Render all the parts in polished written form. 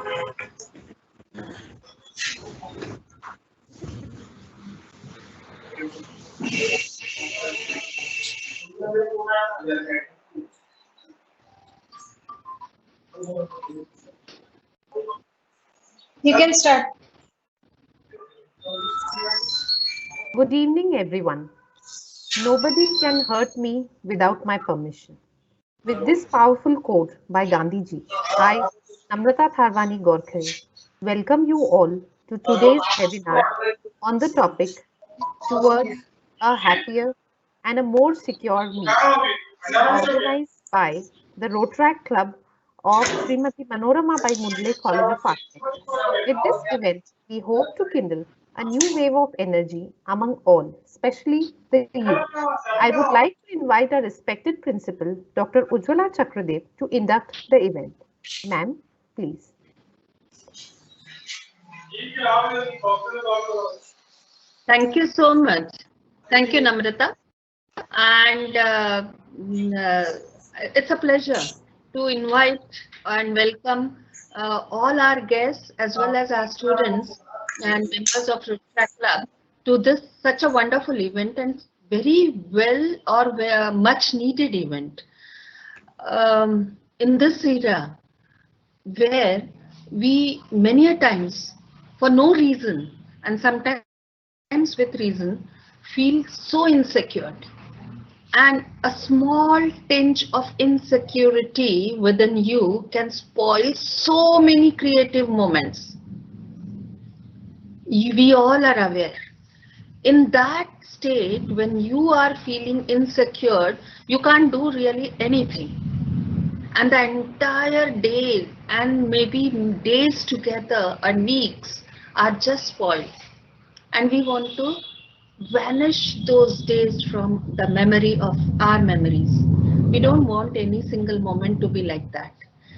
You can start. Good evening, everyone. Nobody can hurt me without my permission. With this powerful quote by Gandhiji, I, Namrata Tharwani Gorkhe, welcome you all to today's webinar on the topic Towards a Happier and a More Secure Me, organized by the Rotaract Club of Srimati Manorama Bai Mundle College of Architecture. With this event, we hope to kindle a new wave of energy among all, especially the youth. I would like to invite our respected principal, Dr. Ujjwala Chakradev, to induct the event. Ma'am, please. Thank you so much. Thank you, Namrata. And it's a pleasure to invite and welcome all our guests as well as our students and members of Rotaract Club to this such a wonderful event and very well or much needed event. In this era where we many a times for no reason and sometimes with reason feel so insecure, and a small tinge of insecurity within you can spoil so many creative moments. We all are aware. In that state, when you are feeling insecure, you can't do really anything. And the entire day and maybe days together and weeks are just spoiled. And we want to vanish those days from the memory of our memories. We don't want any single moment to be like that.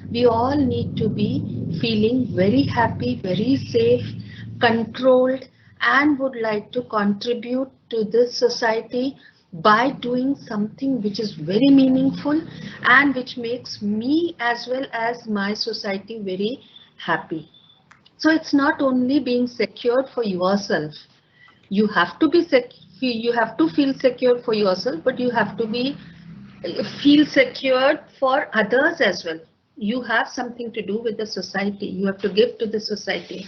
We all need to be feeling very happy, very safe, controlled, and would like to contribute to this society by doing something which is very meaningful and which makes me as well as my society very happy. So it's not only being secured for yourself. You have to be you have to feel secure for yourself, but you have to be feel secured for others as well. You have something to do with the society. You have to give to the society.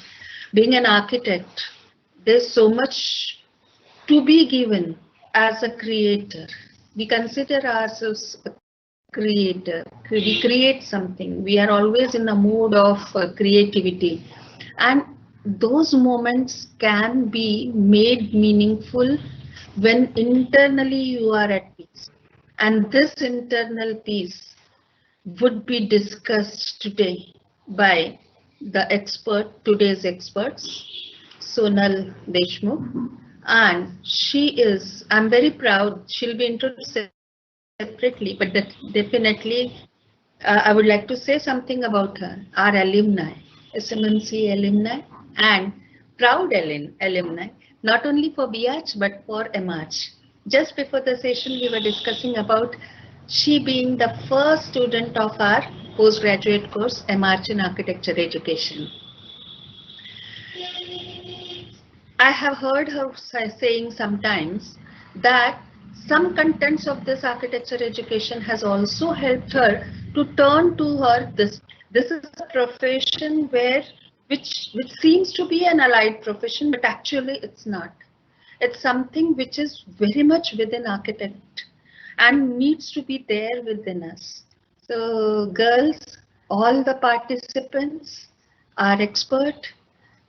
Being an architect, there's so much to be given as a creator. We consider ourselves a creator. We create something. We are always in a mood of creativity. And those moments can be made meaningful when internally you are at peace. And this internal peace would be discussed today by the today's experts, Sonal Deshmukh. And I'm very proud, she'll be introduced separately, but definitely I would like to say something about her, our alumni, SMMC alumni, and proud alumni, not only for BH but for MH. Just before the session, we were discussing about she being the first student of our postgraduate course, MH in Architecture Education. I have heard her saying sometimes that some contents of this architecture education has also helped her to turn to her this is a profession which seems to be an allied profession, but actually it's not. It's something which is very much within architect and needs to be there within us. So girls, all the participants, our expert,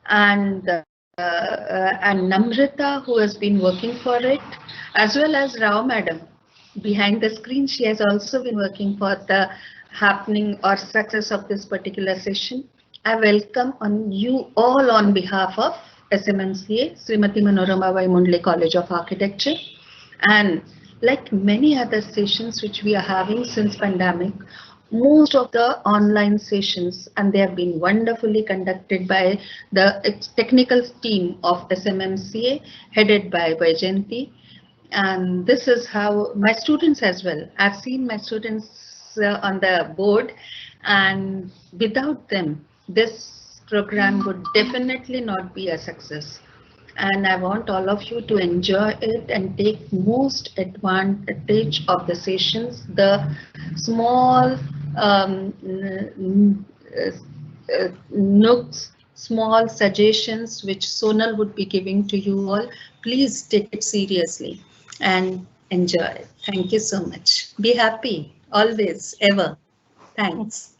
and Namrata, who has been working for it, as well as Rao Madam. Behind the screen, she has also been working for the happening or success of this particular session. I welcome you all on behalf of SMMCA, Srimati Manorama Bai Mundle College of Architecture. And like many other sessions which we are having since pandemic, most of the online sessions, and they have been wonderfully conducted by the technical team of SMMCA headed by Vaijayanti. And this is how my students as well, I've seen my students on the board, and without them this program would definitely not be a success. And I want all of you to enjoy it and take most advantage of the sessions, the small nooks, small suggestions which Sonal would be giving to you all. Please take it seriously and enjoy it. Thank you so much. Be happy always, ever. Thanks.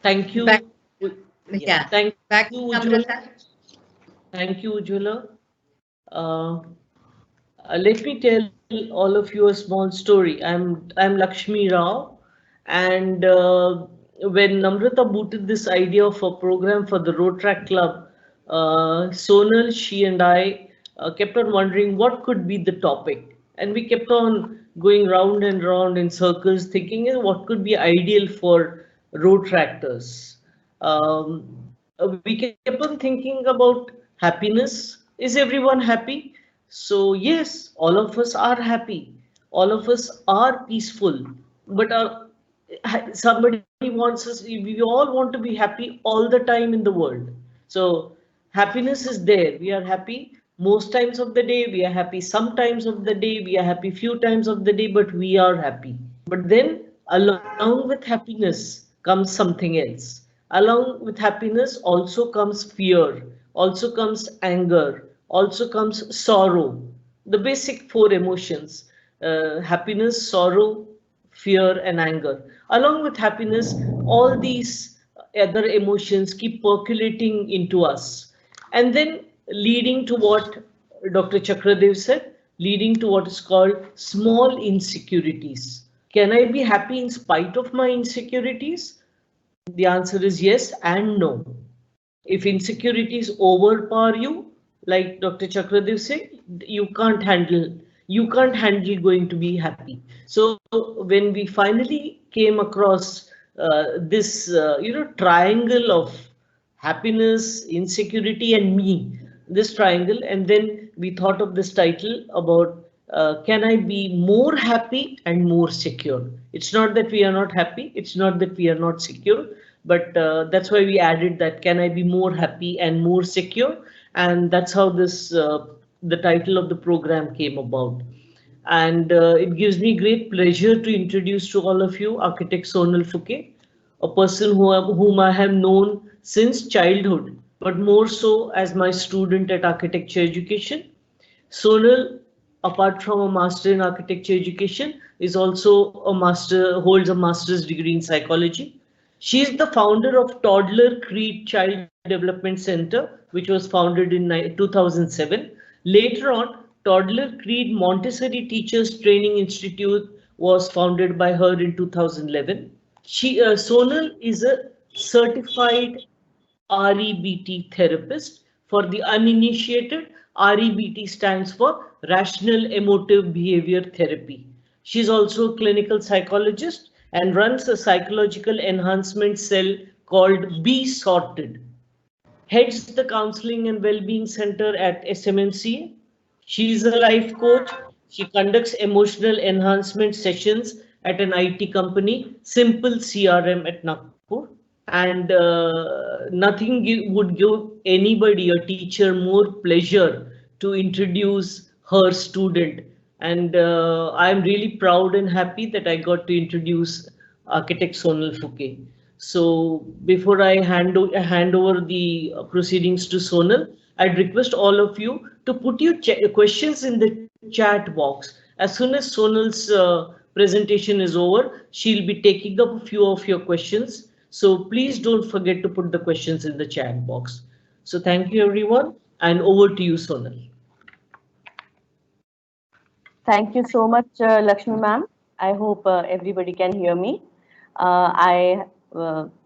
Thank you. Back, yeah. Thank Back you, to Ujjwala. Namrata. Thank you, Ujjwala. Let me tell all of you a small story. I'm Lakshmi Rao, and when Namrata booted this idea of a program for the Road Track Club, Sonal, she and I kept on wondering what could be the topic, and we kept on going round and round in circles, thinking what could be ideal for road tractors. We kept on thinking about happiness. Is everyone happy? So yes, all of us are happy. All of us are peaceful. But somebody wants us, we all want to be happy all the time in the world. So happiness is there. We are happy most times of the day. We are happy sometimes of the day. We are happy few times of the day, but we are happy. But then along with happiness comes something else. Along with happiness also comes fear, also comes anger, also comes sorrow. The basic four emotions, happiness, sorrow, fear, and anger. Along with happiness, all these other emotions keep percolating into us. And then leading to what Dr. Chakradev said, leading to what is called small insecurities. Can I be happy in spite of my insecurities? The answer is yes and no. If insecurities overpower you, like Dr. Chakradev said, you can't handle going to be happy. So when we finally came across this triangle of happiness, insecurity, and me, this triangle, and then we thought of this title about can I be more happy and more secure? It's not that we are not happy, it's not that we are not secure, but that's why we added that can I be more happy and more secure, and that's how this the title of the program came about. And it gives me great pleasure to introduce to all of you architect Sonal Phuke, a person whom I have known since childhood, but more so as my student at architecture education. Sonal, apart from a master in architecture education, is also holds a master's degree in psychology. She is the founder of Toddler Creed Child Development Center, which was founded in 2007. Later on, Toddler Creed Montessori Teachers Training Institute was founded by her in 2011. Sonal is a certified REBT therapist. For the uninitiated, REBT stands for Rational Emotive Behavior Therapy. She's also a clinical psychologist and runs a psychological enhancement cell called Be Sorted. Heads the Counseling and Wellbeing Center at SMMCA. She is a life coach. She conducts emotional enhancement sessions at an IT company, Simple CRM at Nagpur. And nothing would give anybody, a teacher, more pleasure to introduce her student. And I'm really proud and happy that I got to introduce architect Sonal Phuke. So before I hand over the proceedings to Sonal, I'd request all of you to put your questions in the chat box. As soon as Sonal's presentation is over, she'll be taking up a few of your questions. So please don't forget to put the questions in the chat box. So thank you everyone, and over to you, Sonal. Thank you so much, Lakshmi ma'am. I hope everybody can hear me. I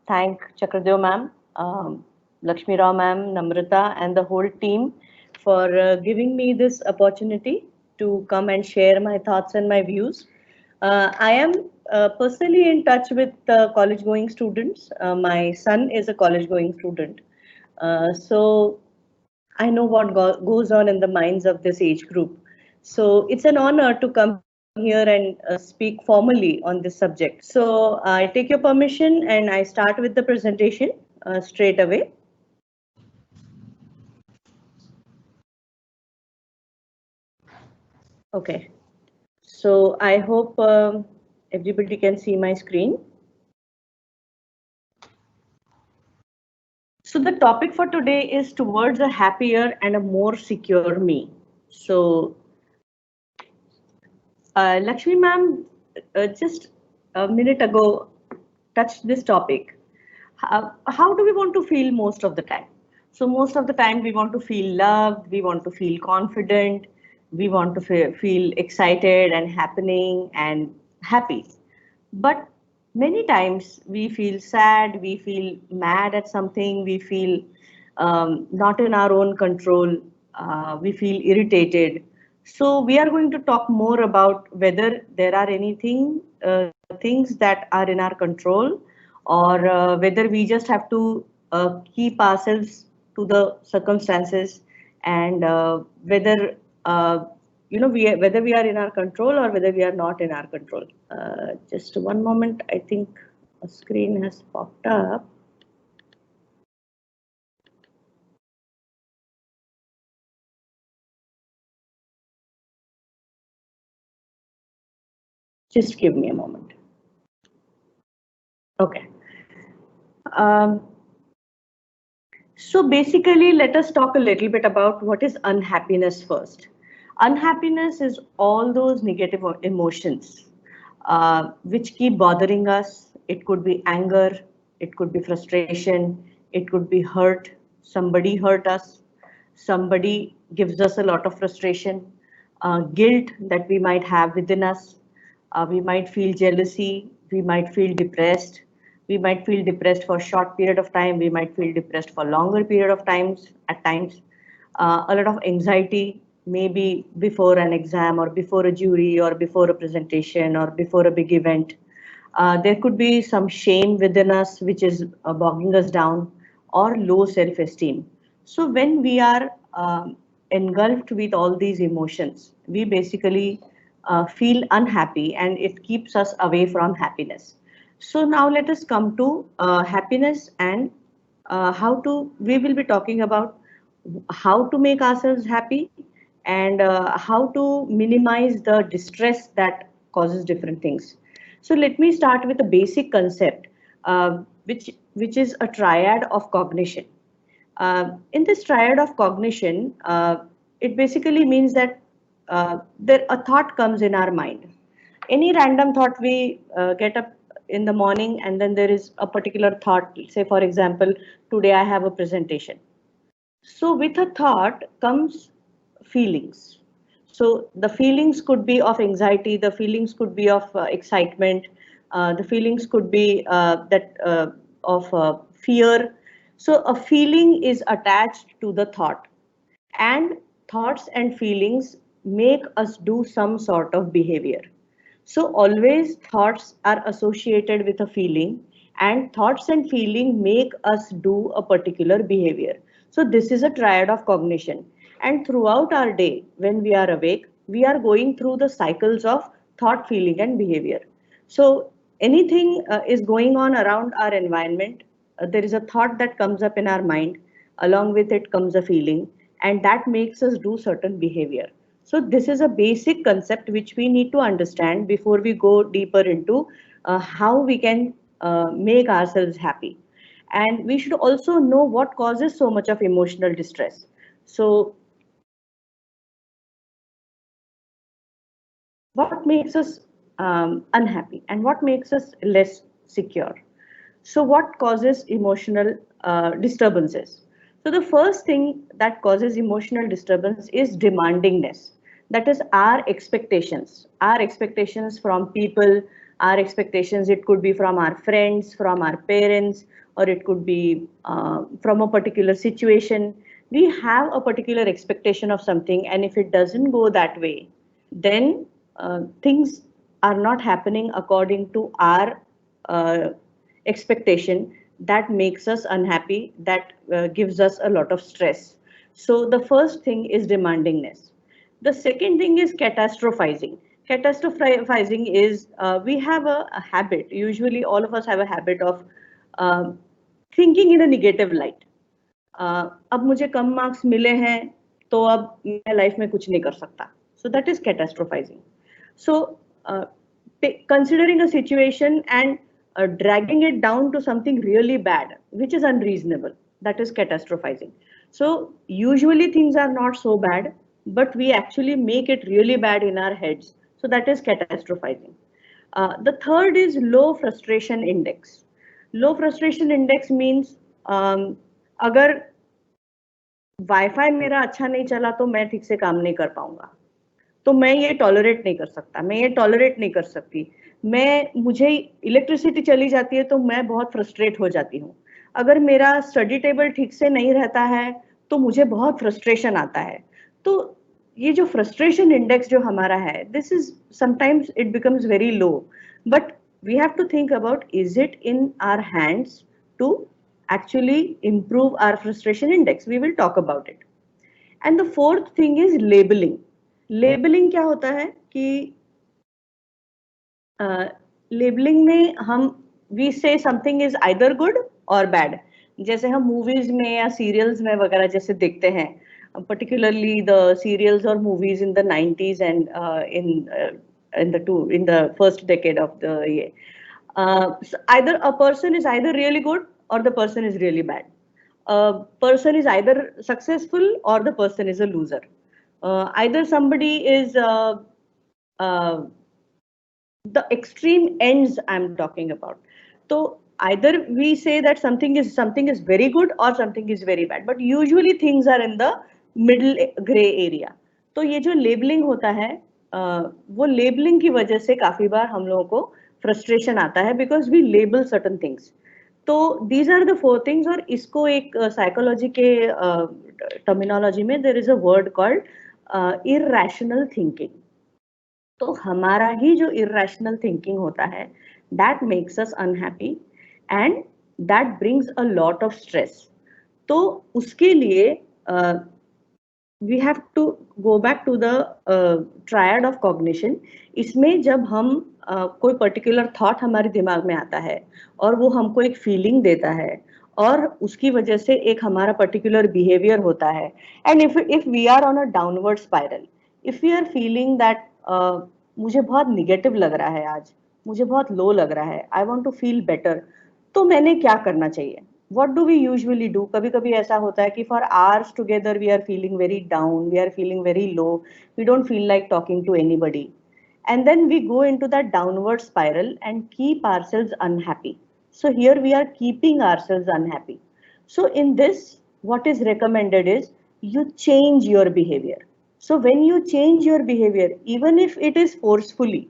thank Chakradev ma'am, Lakshmi Rao ma'am, Namrata, and the whole team for giving me this opportunity to come and share my thoughts and my views. I am personally in touch with college-going students. My son is a college-going student. So I know what goes on in the minds of this age group. So it's an honor to come here here and speak formally on this subject. So I take your permission and I start with the presentation straight away. Okay, so I hope everybody can see my screen. So the topic for today is towards a happier and a more secure me. So Lakshmi ma'am just a minute ago touched this topic. How do we want to feel most of the time? So most of the time we want to feel loved, we want to feel confident, we want to feel excited and happening and happy. But many times we feel sad, we feel mad at something, we feel not in our own control, we feel irritated. So we are going to talk more about whether there are anything things that are in our control, or whether we just have to keep ourselves to the circumstances, and whether whether we are in our control or whether we are not in our control. Just one moment, I think a screen has popped up. Just give me a moment. Okay. So basically, let us talk a little bit about what is unhappiness first. Unhappiness is all those negative emotions which keep bothering us. It could be anger, it could be frustration, it could be hurt. Somebody hurt us, somebody gives us a lot of frustration, guilt that we might have within us. We might feel jealousy, we might feel depressed, we might feel depressed for a short period of time, we might feel depressed for longer period of times at times. A lot of anxiety, maybe before an exam or before a jury or before a presentation or before a big event. There could be some shame within us which is bogging us down, or low self-esteem. So when we are engulfed with all these emotions, we basically feel unhappy and it keeps us away from happiness. So now let us come to happiness, and we will be talking about how to make ourselves happy, and how to minimize the distress that causes different things. So let me start with a basic concept, which is a triad of cognition. In this triad of cognition, it basically means that there a thought comes in our mind. Any random thought, we get up in the morning and then there is a particular thought. Say for example, today I have a presentation. So with a thought comes feelings. So the feelings could be of anxiety, the feelings could be of excitement, the feelings could be of fear. So a feeling is attached to the thought, and thoughts and feelings make us do some sort of behavior. So always thoughts are associated with a feeling, and thoughts and feeling make us do a particular behavior. So this is a triad of cognition. And throughout our day, when we are awake, we are going through the cycles of thought, feeling, and behavior. So anything is going on around our environment, there is a thought that comes up in our mind, along with it comes a feeling, and that makes us do certain behavior. So this is a basic concept which we need to understand before we go deeper into how we can make ourselves happy. And we should also know what causes so much of emotional distress. So what makes us unhappy and what makes us less secure? So what causes emotional disturbances? So the first thing that causes emotional disturbance is demandingness. That is our expectations from people, our expectations. It could be from our friends, from our parents, or it could be from a particular situation. We have a particular expectation of something, and if it doesn't go that way, then things are not happening according to our expectation. That makes us unhappy, that gives us a lot of stress. So the first thing is demandingness. The second thing is catastrophizing. Catastrophizing is we have a habit. Usually, all of us have a habit of thinking in a negative light. अब मुझे कम marks मिले हैं तो अब मैं life में कुछ नहीं कर सकता. So that is catastrophizing. So considering a situation and dragging it down to something really bad, which is unreasonable, that is catastrophizing. So usually things are not so bad, but we actually make it really bad in our heads. So that is catastrophizing. The third is low frustration index. Low frustration index means अगर wifi मेरा अच्छा नहीं चला तो मैं ठीक से काम नहीं कर पाऊंगा, तो मैं ये टॉलरेट नहीं कर सकता, मैं ये टॉलरेट नहीं कर सकती. मुझे इलेक्ट्रिसिटी चली जाती है तो मैं बहुत फ्रस्ट्रेट हो जाती हूँ. अगर मेरा स्टडी टेबल ठीक से नहीं रहता है तो मुझे बहुत फ्रस्ट्रेशन आता है. तो ये जो फ्रस्ट्रेशन इंडेक्स जो हमारा है, this is sometimes it becomes very low, but we have to think about, is it in our hands to actually improve our frustration index? We will talk about it. And the fourth thing is labeling. Labeling क्या होता है कि labeling में हम we say something is either good or bad. जैसे हम movies में या serials में वगैरह जैसे देखते हैं, particularly the serials or movies in the 90s and in the first decade of the year. So either a person is either really good or the person is really bad. A person is either successful or the person is a loser. Either somebody is the extreme ends I'm talking about. So either we say that something is very good or something is very bad, but usually things are in the middle gray area. तो ये जो labeling होता है, वो labeling की वजह से काफी बार हम लोगों को frustration आता है, because we label certain things. तो these are the four things. और इसको एक साइकोलॉजी के टर्मिनोलॉजी में there is a word called irrational thinking. तो हमारा ही जो irrational thinking होता है, that makes us unhappy and that brings a lot of stress. तो उसके लिए we have to go back to the triad of cognition. इसमें जब हम कोई पर्टिकुलर थॉट हमारे दिमाग में आता है और वो हमको एक फीलिंग देता है और उसकी वजह से एक हमारा पर्टिकुलर बिहेवियर होता है, and if we are on a downward spiral, if we are feeling that मुझे बहुत निगेटिव लग रहा है, आज मुझे बहुत लो लग रहा है, I want to feel better, तो मैंने क्या करना चाहिए? What do we usually do? कभी कभी ऐसा होता है कि for hours together we are feeling very down, we are feeling very low, we don't feel like talking to anybody, and then we go into that downward spiral and keep ourselves unhappy. So here we are keeping ourselves unhappy. So in this, what is recommended is you change your behavior. So when you change your behavior, even if it is forcefully,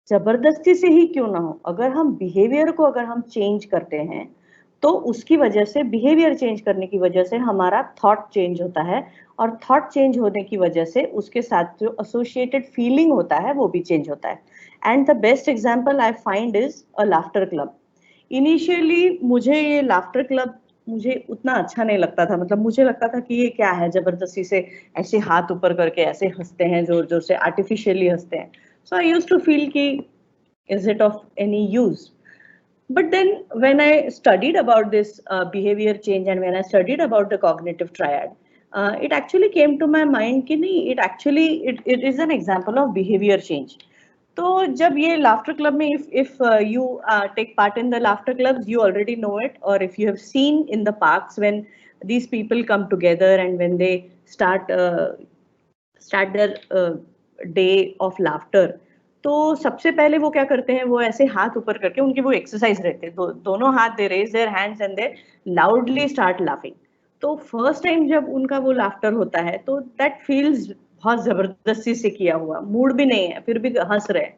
जबरदस्ती से ही क्यों ना हो, अगर हम behaviour को अगर हम चेंज करते हैं तो उसकी वजह से, बिहेवियर चेंज करने की वजह से हमारा थॉट चेंज होता है, और थॉट चेंज होने की वजह से उसके साथ जो एसोसिएटेड फीलिंग होता है वो भी चेंज होता है. And the best example I find is a laughter club. Initially मुझे ये लाफ्टर क्लब मुझे उतना अच्छा नहीं लगता था, मतलब मुझे लगता था कि ये क्या है, जबरदस्ती से ऐसे हाथ ऊपर करके ऐसे हंसते हैं, जोर जोर से आर्टिफिशियली हंसते हैं. सो आई यूज्ड टू फील कि is it of any use? But then when I studied about this behavior change and when I studied about the cognitive triad, it actually came to my mind कि नहीं, it is an example of behavior change. तो जब ये laughter club में, if you take part in the laughter clubs, you already know it, or if you have seen in the parks when these people come together and when they start their day of laughter, तो सबसे पहले वो क्या करते हैं, वो ऐसे हाथ ऊपर करके, उनकी वो एक्सरसाइज रहते हैं, दोनों हाथ they raise their hands and they loudly start laughing. तो फर्स्ट टाइम जब उनका वो लाफ्टर होता है तो दैट फील्स बहुत जबरदस्ती से किया हुआ, मूड भी नहीं है फिर भी हंस रहे हैं,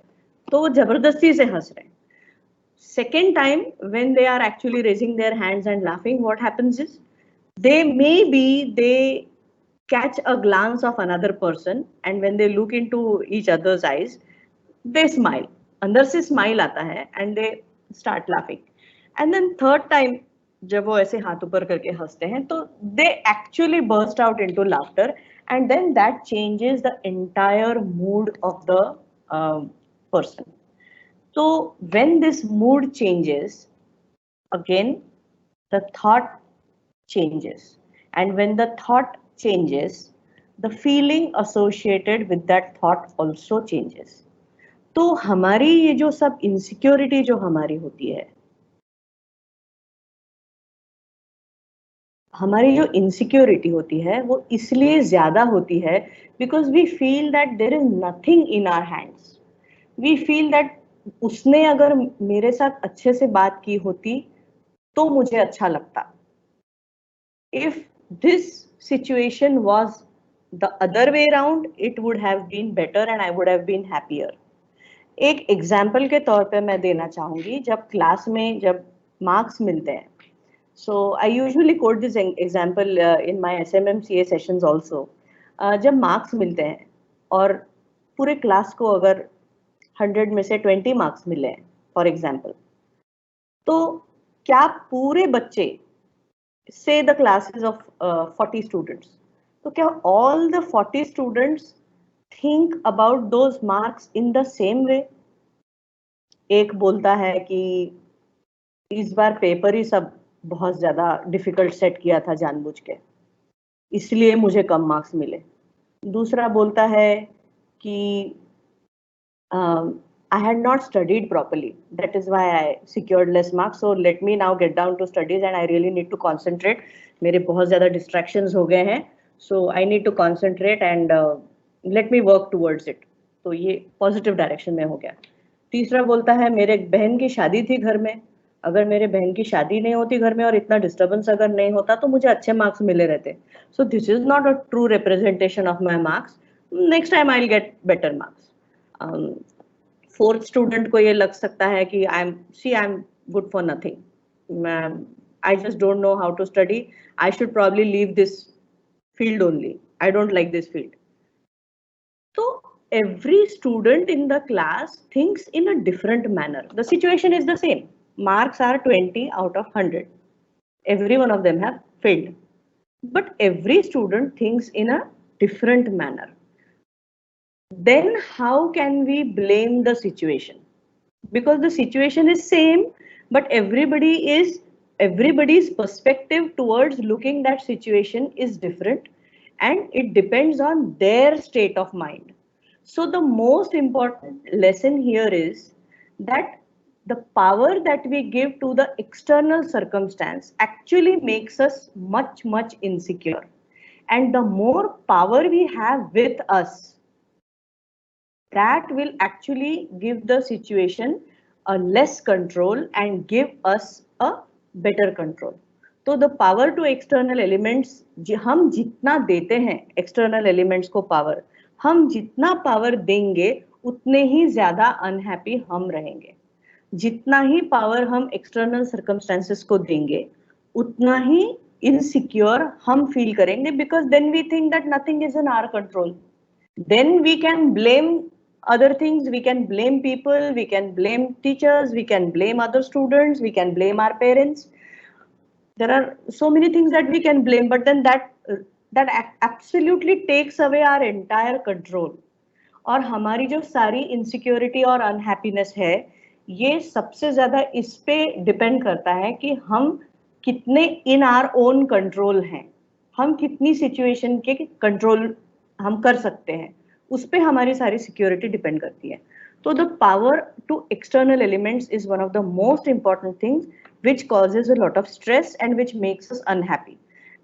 तो वो जबरदस्ती से हंस रहे हैं. Second time when they are actually raising their hands and laughing, what happens is they catch a glance of another person, and when they look into each other's eyes, they smile, अंदर से smile आता है, and they start laughing. And then third time जब वो ऐसे हाथ ऊपर करके हंसते हैं तो they actually burst out into laughter, and then that changes the entire mood of the person. So when this mood changes, again, the thought changes. And when the thought changes, the feeling associated with that thought also changes. तो हमारी ये जो सब insecurity जो हमारी होती है, हमारी जो इनसिक्योरिटी होती है वो इसलिए ज्यादा होती है because we feel that there is nothing in our hands. We feel that उसने अगर मेरे साथ अच्छे से बात की होती तो मुझे अच्छा लगता. If this situation was the other way around, it would have been better and I would have been happier. एक एग्जाम्पल के तौर पे मैं देना चाहूंगी, जब क्लास में जब मार्क्स मिलते हैं, so I usually quote this example in my SMMCA sessions also. जब मार्क्स मिलते हैं और पूरे क्लास को अगर 100 में से 20 मार्क्स मिले हैं फॉर एग्जाम्पल, तो क्या पूरे बच्चे, say the class is of 40 students, तो क्या all the 40 students think about those marks in the same way? एक बोलता है कि इस बार पेपर ही सब बहुत ज्यादा डिफिकल्ट सेट किया था जानबूझ के, इसलिए मुझे कम मार्क्स मिले. दूसरा बोलता है कि I had not studied properly, that is why I secured less marks, so let me now get down to studies and I really need to concentrate. मेरे बहुत ज़्यादा distractions हो गए हैं, so I need to concentrate and let me work towards it. तो ये positive direction में हो गया. तीसरा बोलता है मेरे बहन की शादी थी घर में, अगर मेरे बहन की शादी नहीं होती घर में और इतना डिस्टर्बेंस अगर नहीं होता तो मुझे अच्छे मार्क्स मिले रहते. So this is not a true representation of my marks. Next time I'll get better marks. Fourth student को ये लग सकता है कि I am good for nothing, I just don't know how to study, I should probably leave this field only, I don't like this field. तो every student in the class thinks in a different manner. The situation is the same. Marks are 20 out of 100. Every one of them have failed. But every student thinks in a different manner. Then how can we blame the situation? Because the situation is same, but everybody's perspective towards looking that situation is different, and it depends on their state of mind. So the most important lesson here is that the power that we give to the external circumstance actually makes us much, much insecure. And the more power we have with us, that will actually give the situation a less control and give us a better control. तो the power to external elements, हम जितना देते हैं external elements को power, हम जितना power देंगे उतने ही ज्यादा unhappy हम रहेंगे. जितना ही power हम external circumstances को देंगे उतना ही insecure हम feel करेंगे, because then we think that nothing is in our control. Then we can blame other things, we can blame people, we can blame teachers, we can blame other students, we can blame our parents. There are so many things that we can blame, but then that absolutely takes away our entire control. और हमारी जो सारी insecurity और unhappiness है, ये सबसे ज्यादा इस पे डिपेंड करता है कि हम कितने इन आवर ओन कंट्रोल हैं, हम कितनी सिचुएशन के कंट्रोल हम कर सकते हैं, उस पे हमारी सारी सिक्योरिटी डिपेंड करती है. तो the power to external elements is one of the most important things which causes a lot of stress and which makes us unhappy.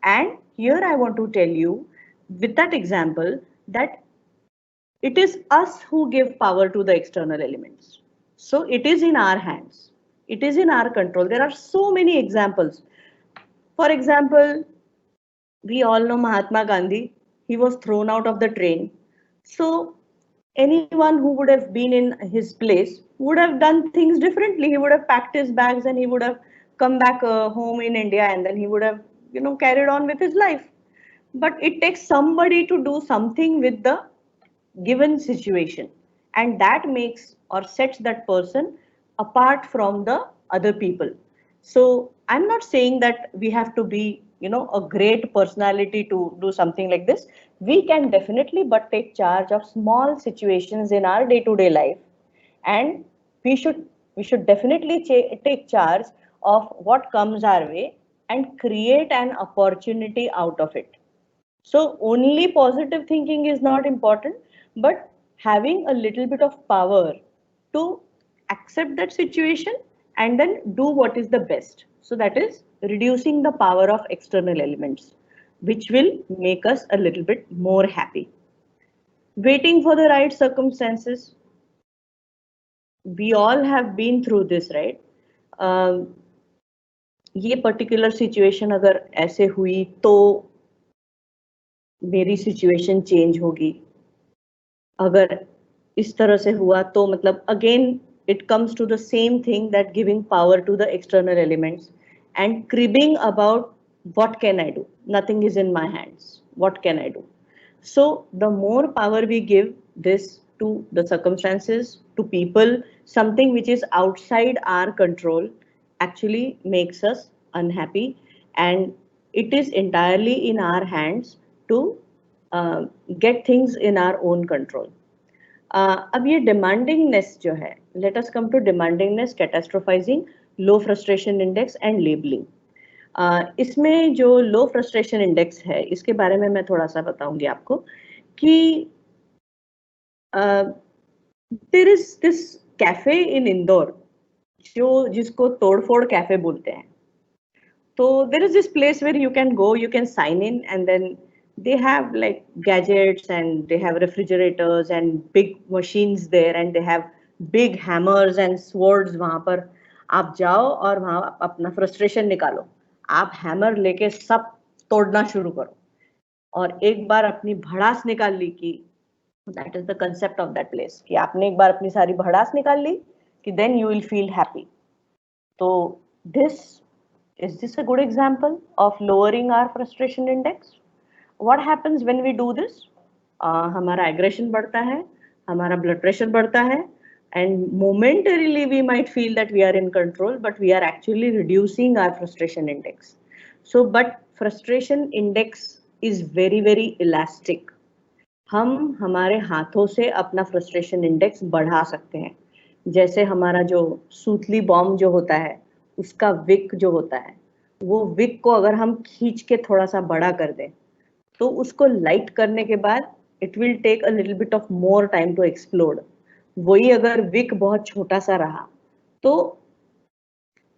And here I want to tell you with that example that it is us who give power to the external elements. So it is in our hands. It is in our control. There are so many examples. For example, we all know Mahatma Gandhi. He was thrown out of the train. So anyone who would have been in his place would have done things differently. He would have packed his bags and he would have come back home in India, and then he would have, carried on with his life. But it takes somebody to do something with the given situation, and that makes or sets that person apart from the other people. So I'm not saying that we have to be a great personality to do something like this. We can definitely but take charge of small situations in our day-to-day life, and we should definitely take charge of what comes our way and create an opportunity out of it. So only positive thinking is not important, but having a little bit of power to accept that situation and then do what is the best. So that is reducing the power of external elements, which will make us a little bit more happy. Waiting for the right circumstances. We all have been through this, right? ये particular situation अगर ऐसे हुई तो मेरी situation change होगी, अगर इस तरह से हुआ तो मतलब again it comes to the same thing, that giving power to the external elements and cribbing about what can I do, nothing is in my hands, what can I do. So the more power we give this to the circumstances, to people, something which is outside our control actually makes us unhappy, and it is entirely in our hands to get things in our own control. अब ये demandingness जो है, let us come to demandingness, catastrophizing, low frustration index and labelling. इसमें जो लो frustration index है, इसके बारे में मैं थोड़ा सा बताऊंगी आपको कि there is this cafe in Indore जिसको तोड़फोड़ कैफे बोलते हैं. तो there is this place where you can go, you can sign in, and then they have like gadgets and they have refrigerators and big machines there, and they have big hammers and swords. वहां पर आप जाओ और वहां अपना frustration निकालो. आप hammer लेके सब तोड़ना शुरू करो, और एक बार अपनी भड़ास निकाल ली कि that is the concept of that place, कि आपने एक बार अपनी सारी भड़ास निकाल ली कि then you will feel happy. तो is this a good example of lowering our frustration index? What happens when we do this? हमारा aggression बढ़ता है, हमारा blood pressure बढ़ता है, and momentarily we might feel that we are in control, but we are actually reducing our frustration index. So, but frustration index is very, very elastic. हम हमारे हाथों से अपना frustration index बढ़ा सकते हैं. जैसे हमारा जो सूतली बॉम्ब जो होता है, उसका विक जो होता है, वो विक को अगर हम खींच के थोड़ा सा बड़ा कर दें, तो उसको लाइट करने के बाद it will take a little bit of more time to explode. वही अगर विक बहुत छोटा सा रहा तो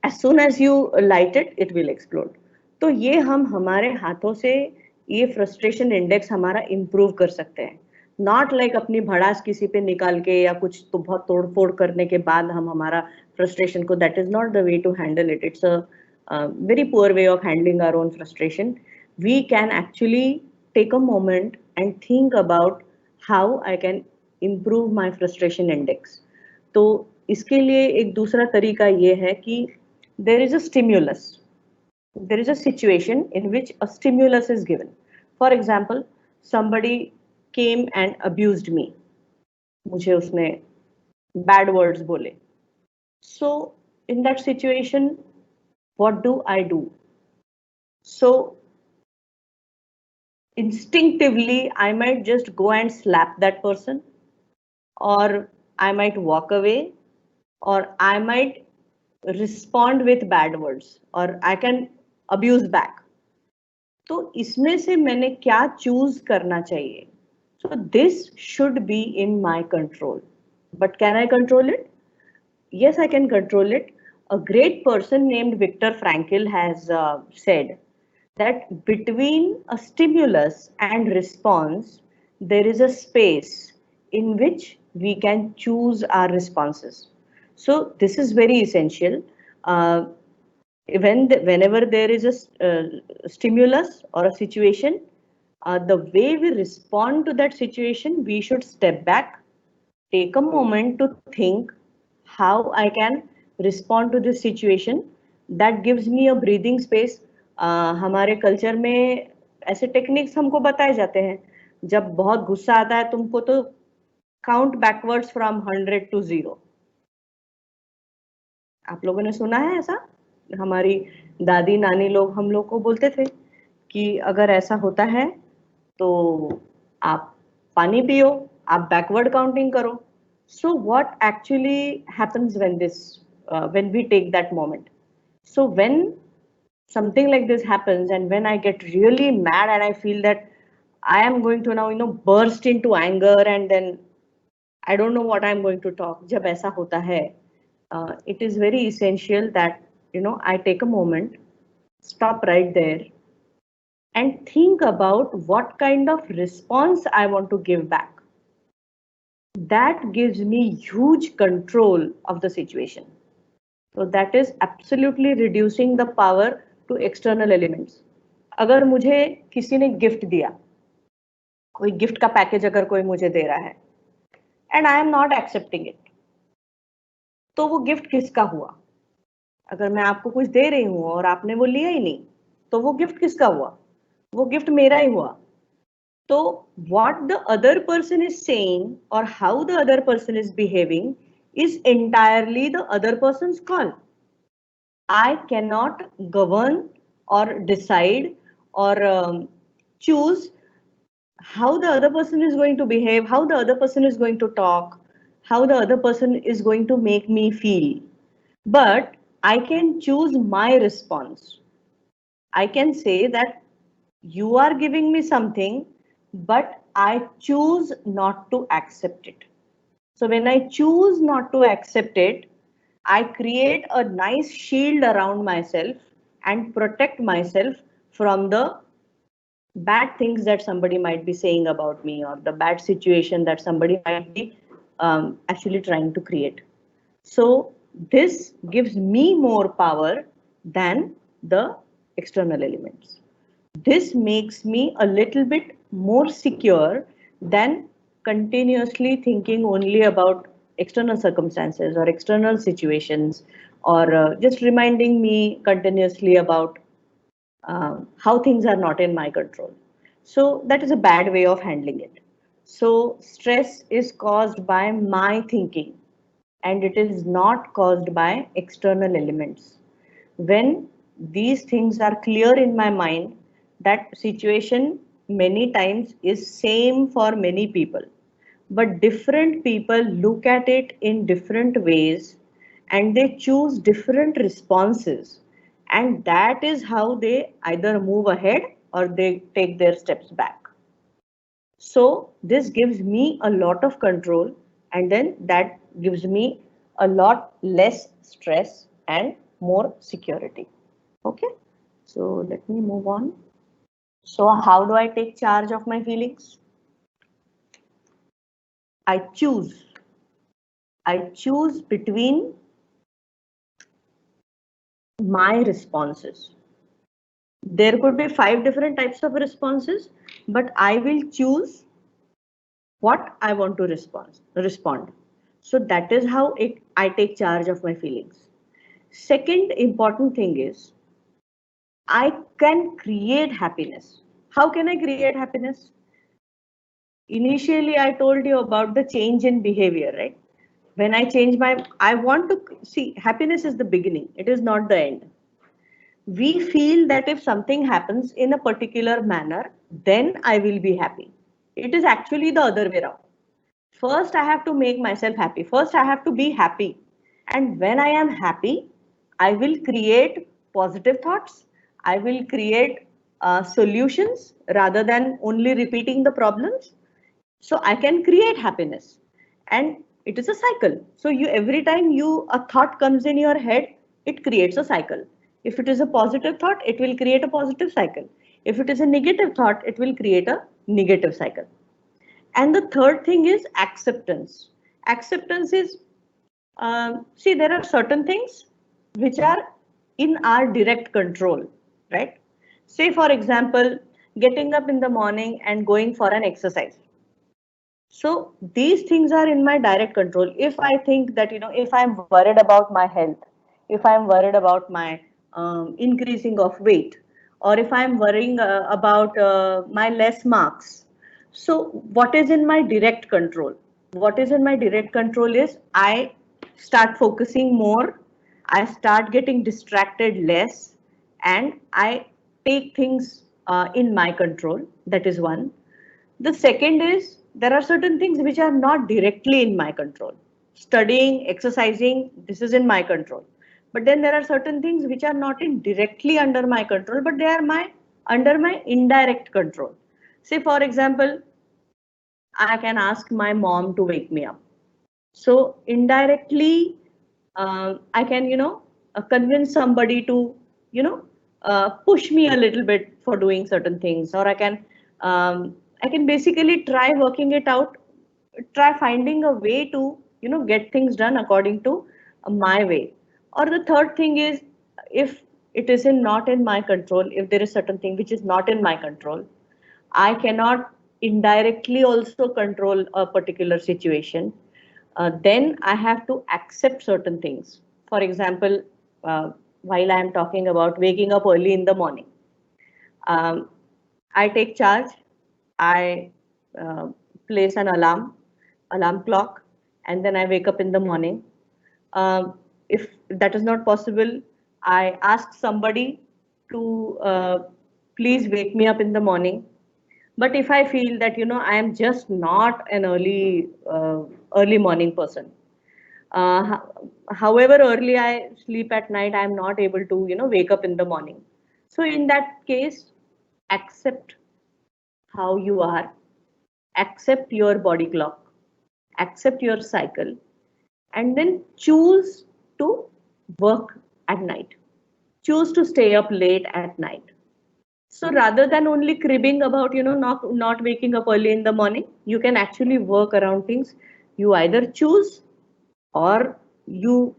as soon as you light it will explode. तो ये हम हमारे हाथों से ये फ्रस्ट्रेशन इंडेक्स हमारा इम्प्रूव कर सकते हैं. नॉट लाइक अपनी भड़ास किसी पे निकाल के या कुछ तो बहुत तोड़फोड़ करने के बाद हम हमारा फ्रस्ट्रेशन को, that is not the way to handle it. It's a very poor way of handling our own frustration. We can actually take a moment and think about how I can improve my frustration index. तो इसके लिए एक दूसरा तरीका ये है कि there is a stimulus, there is a situation in which a stimulus is given. For example, somebody came and abused me. मुझे उसने bad words बोले. So in that situation, what do I do? So instinctively I might just go and slap that person, or I might walk away, or I might respond with bad words, or I can abuse back. तो इसमें से मैंने क्या choose करना चाहिए? So this should be in my control. But can I control it? Yes, I can control it. A great person named Viktor Frankl has said that between a stimulus and response, there is a space in which we can choose our responses. So this is very essential. Whenever there is a stimulus or a situation, the way we respond to that situation, we should step back, take a moment to think how I can respond to this situation. That gives me a breathing space. हमारे culture में ऐसे techniques हमको बताए जाते हैं. जब बहुत गुस्सा आता है तुमको, तो काउंट बैकवर्ड्स फ्रॉम 100 to 0. आप लोगों ने सुना है ऐसा? हमारी दादी नानी लोग हम लोग को बोलते थे कि अगर ऐसा होता है तो आप पानी पियो, आप बैकवर्ड काउंटिंग करो. So what actually happens when we take that moment? So when something like this happens and when I get really mad and I feel that I am going to now burst into anger and then I don't know what I'm going to talk. जब ऐसा होता है, it is very essential that I take a moment, stop right there, and think about what kind of response I want to give back. That gives me huge control of the situation. So that is absolutely reducing the power to external elements. अगर मुझे किसी ने gift दिया, कोई gift का package अगर कोई मुझे दे रहा है and I am not accepting it, तो वो गिफ्ट किसका हुआ? अगर मैं आपको कुछ दे रही हूँ और आपने वो लिया ही नहीं, तो वो गिफ्ट किसका हुआ? वो गिफ्ट मेरा ही हुआ. So what the other person is saying or how the other person is behaving is entirely the other person's call. I cannot govern or decide or choose how the other person is going to behave, how the other person is going to talk, how the other person is going to make me feel. But I can choose my response. I can say that you are giving me something, but I choose not to accept it. So when I choose not to accept it, I create a nice shield around myself and protect myself from the bad things that somebody might be saying about me or the bad situation that somebody might be actually trying to create. So this gives me more power than the external elements. This makes me a little bit more secure than continuously thinking only about external circumstances or external situations, or just reminding me continuously about how things are not in my control. So that is a bad way of handling it. So stress is caused by my thinking and it is not caused by external elements. When these things are clear in my mind, that situation many times is same for many people, but different people look at it in different ways and they choose different responses, and that is how they either move ahead or they take their steps back. So this gives me a lot of control, and then that gives me a lot less stress and more security. Okay, so let me move on. So how do I take charge of my feelings? I choose between my responses. There could be 5 different types of responses, but I will choose what I want to respond. So that is how I take charge of my feelings. Second important thing is I can create happiness. How can I create happiness? Initially, I told you about the change in behavior, right? When I change I want to see happiness is the beginning. It is not the end. We feel that if something happens in a particular manner, then I will be happy. It is actually the other way around. First, I have to make myself happy. First, I have to be happy. And when I am happy, I will create positive thoughts. I will create solutions rather than only repeating the problems. So I can create happiness. And it is a cycle. So every time a thought comes in your head, it creates a cycle. If it is a positive thought, it will create a positive cycle. If it is a negative thought, it will create a negative cycle. And the third thing is acceptance. Acceptance is, see, there are certain things which are in our direct control, right? Say, for example, getting up in the morning and going for an exercise. So these things are in my direct control. If I think that, if I'm worried about my health, if I'm worried about my increasing of weight, or if I'm worrying about my less marks. So what is in my direct control? What is in my direct control is I start focusing more, I start getting distracted less, and I take things in my control. That is one. The second is there are certain things which are not directly in my control. Studying, exercising, this is in my control. But then there are certain things which are not in directly under my control, but they are under my indirect control. Say for example, I can ask my mom to wake me up. So indirectly, I can, convince somebody to, push me a little bit for doing certain things, or I can basically try working it out, try finding a way to, get things done according to my way. Or the third thing is, if it is not in my control, if there is certain thing which is not in my control, I cannot indirectly also control a particular situation. Then I have to accept certain things. For example, while I am talking about waking up early in the morning, um, I take charge. I uh, place an alarm clock, and then I wake up in the morning. If that is not possible, I ask somebody to please wake me up in the morning. But if I feel that I am just not an early morning person, however early I sleep at night, I am not able to wake up in the morning. So in that case, accept how you are, accept your body clock, accept your cycle, and then choose to work at night. Choose to stay up late at night. So rather than only cribbing about, not waking up early in the morning, you can actually work around things. You either choose, or you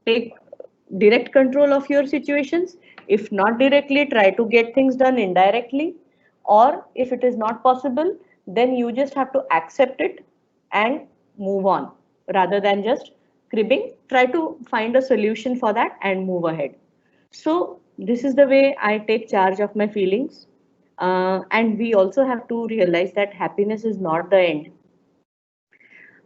take direct control of your situations. If not directly, try to get things done indirectly. Or if it is not possible, then you just have to accept it and move on. Rather than just cribbing, try to find a solution for that and move ahead. So this is the way I take charge of my feelings. And we also have to realize that happiness is not the end.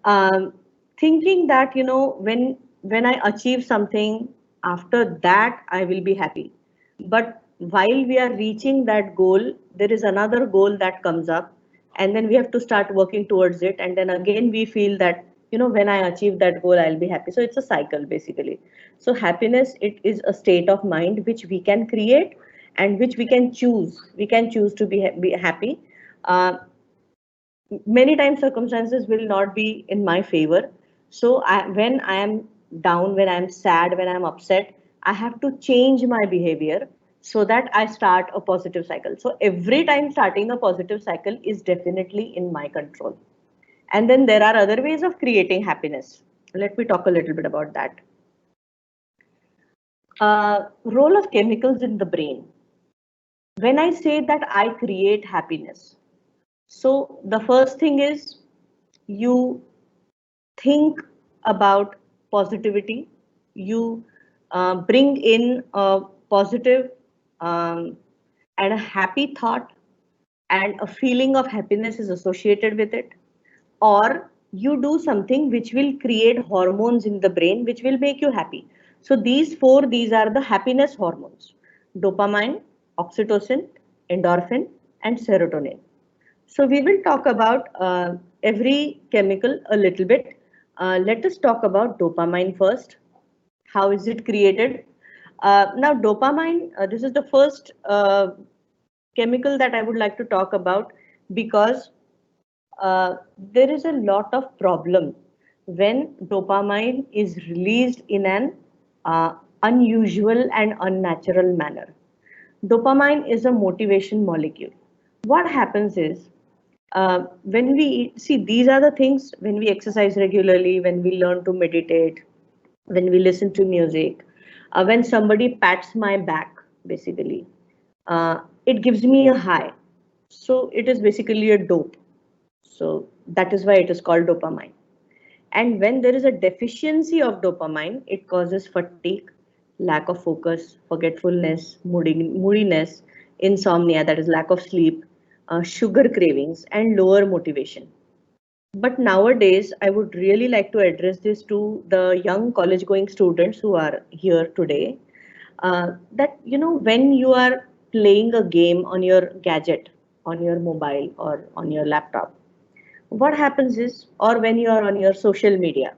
um, Thinking that when I achieve something, after that I will be happy. But while we are reaching that goal, there is another goal that comes up, and then we have to start working towards it, and then again we feel that when I achieve that goal I'll be happy. So it's a cycle basically. So happiness, it is a state of mind which we can create, and which we can choose to be happy. uh, Many times circumstances will not be in my favor. So when I am down, when I am sad, when I am upset, I have to change my behavior so that I start a positive cycle. So every time starting a positive cycle is definitely in my control. And then there are other ways of creating happiness. Let me talk a little bit about that. Role of chemicals in the brain. When I say that I create happiness, so the first thing is, you think about positivity. You bring in a positive and a happy thought, and a feeling of happiness is associated with it. Or you do something which will create hormones in the brain which will make you happy. So these are the happiness hormones: dopamine, oxytocin, endorphin, and serotonin. So we will talk about every chemical a little bit. Let us talk about dopamine first. How is it created? Now dopamine, this is the first chemical that I would like to talk about, because there is a lot of problem when dopamine is released in an unusual and unnatural manner. Dopamine is a motivation molecule. What happens is, when we see, these are the things: when we exercise regularly, when we learn to meditate, when we listen to music, when somebody pats my back, basically, it gives me a high. So it is basically a dope. So that is why it is called dopamine. And when there is a deficiency of dopamine, it causes fatigue, lack of focus, forgetfulness, moodiness, insomnia, that is lack of sleep, sugar cravings, and lower motivation. But nowadays, I would really like to address this to the young college going students who are here today. That when you are playing a game on your gadget, on your mobile or on your laptop, what happens is, or when you are on your social media,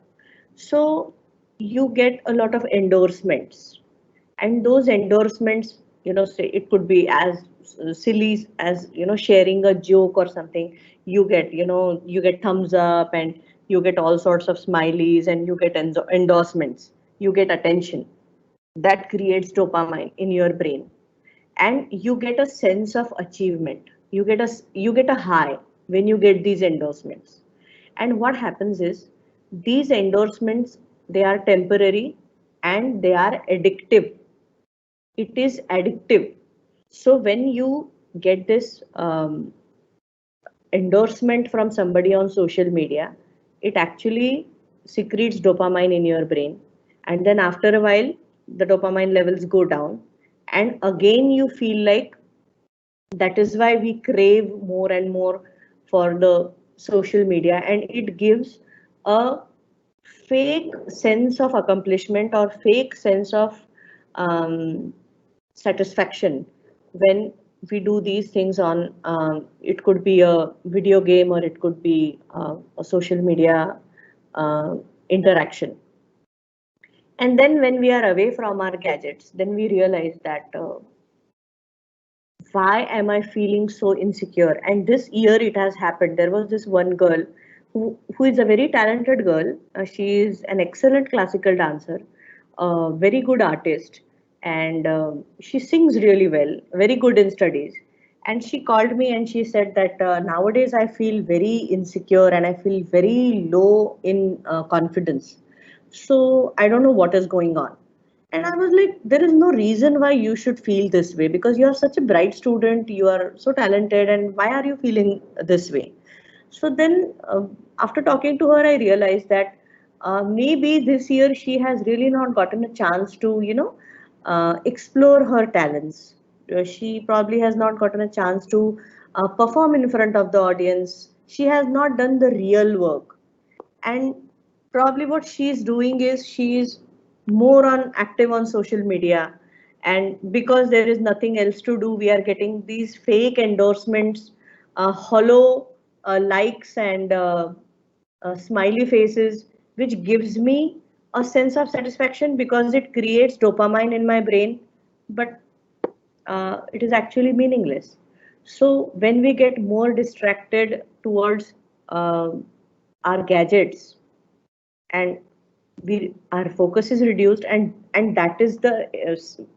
so you get a lot of endorsements, and those endorsements, say it could be as silly as, sharing a joke or something. You get thumbs up, and you get all sorts of smileys, and you get endorsements, you get attention. That creates dopamine in your brain, and you get a sense of achievement. You get a high when you get these endorsements. And what happens is, these endorsements, they are temporary, and they are addictive. It is addictive. So when you get this endorsement from somebody on social media, it actually secretes dopamine in your brain, and then after a while the dopamine levels go down, and again you feel like, that is why we crave more and more for the social media, and it gives a fake sense of accomplishment or fake sense of um, satisfaction when we do these things on, it could be a video game, or it could be a social media uh, interaction. And then when we are away from our gadgets, then we realize that, why am I feeling so insecure? And this year it has happened. There was this one girl who is a very talented girl. She is an excellent classical dancer, a very good artist, and she sings really well, very good in studies. And she called me and she said that, nowadays I feel very insecure and I feel very low in confidence. So I don't know what is going on. And I was like, there is no reason why you should feel this way, because you are such a bright student, you are so talented, and why are you feeling this way? So then, after talking to her, I realized that maybe this year she has really not gotten a chance to, explore her talents. She probably has not gotten a chance to perform in front of the audience. She has not done the real work. And probably what she's doing is, she is more on active on social media, and because there is nothing else to do, we are getting these fake endorsements, hollow likes, and smiley faces, which gives me a sense of satisfaction because it creates dopamine in my brain, but it is actually meaningless. So when we get more distracted towards uh, our gadgets, and our focus is reduced, and that is the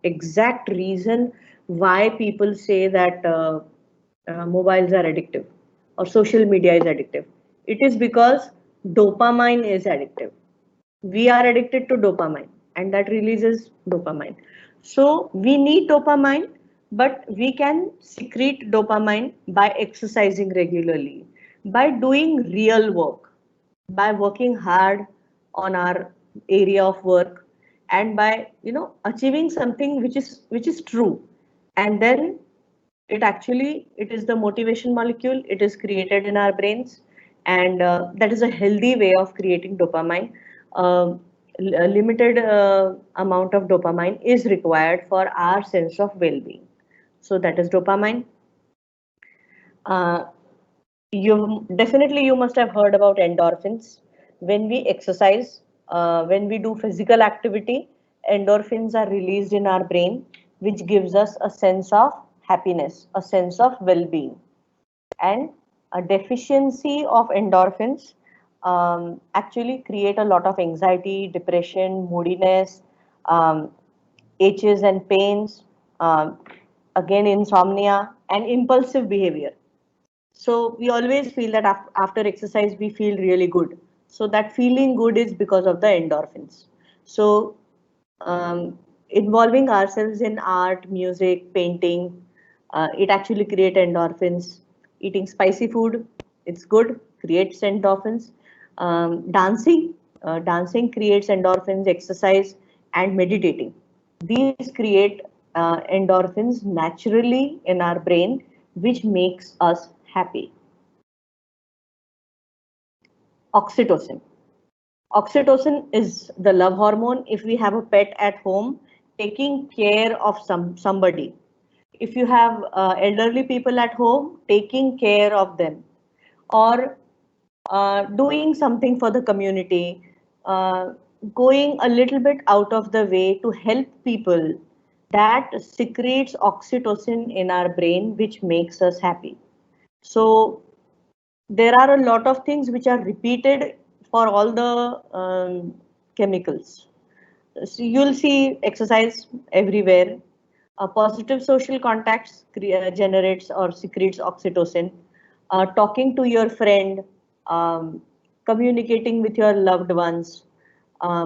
exact reason why people say that mobiles are addictive, or social media is addictive. It is because dopamine is addictive. We are addicted to dopamine, and that releases dopamine. So we need dopamine, but we can secrete dopamine by exercising regularly, by doing real work, by working hard on our area of work, and by, achieving something which is true. And then it is the motivation molecule, it is created in our brains, and that is a healthy way of creating dopamine. A limited amount of dopamine is required for our sense of well-being. So that is dopamine. uh, you must have heard about endorphins. When we exercise, when we do physical activity, endorphins are released in our brain, which gives us a sense of happiness, a sense of well-being. And a deficiency of endorphins actually create a lot of anxiety, depression, moodiness, um, aches and pains, um, again insomnia, and impulsive behavior. So we always feel that after exercise we feel really good. So that feeling good is because of the endorphins. So involving ourselves in art, music, painting, it actually creates endorphins. Eating spicy food, it's good, creates endorphins. Dancing creates endorphins. Exercise and meditating, these create endorphins naturally in our brain, which makes us happy. Oxytocin. Oxytocin is the love hormone. If we have a pet at home, taking care of somebody, if you have elderly people at home, taking care of them, or doing something for the community, uh, going a little bit out of the way to help people, that secretes oxytocin in our brain, which makes us happy. So there are a lot of things which are repeated for all the chemicals. So you'll see exercise everywhere. Positive social contacts generates or secretes oxytocin. Talking to your friend, um, communicating with your loved ones,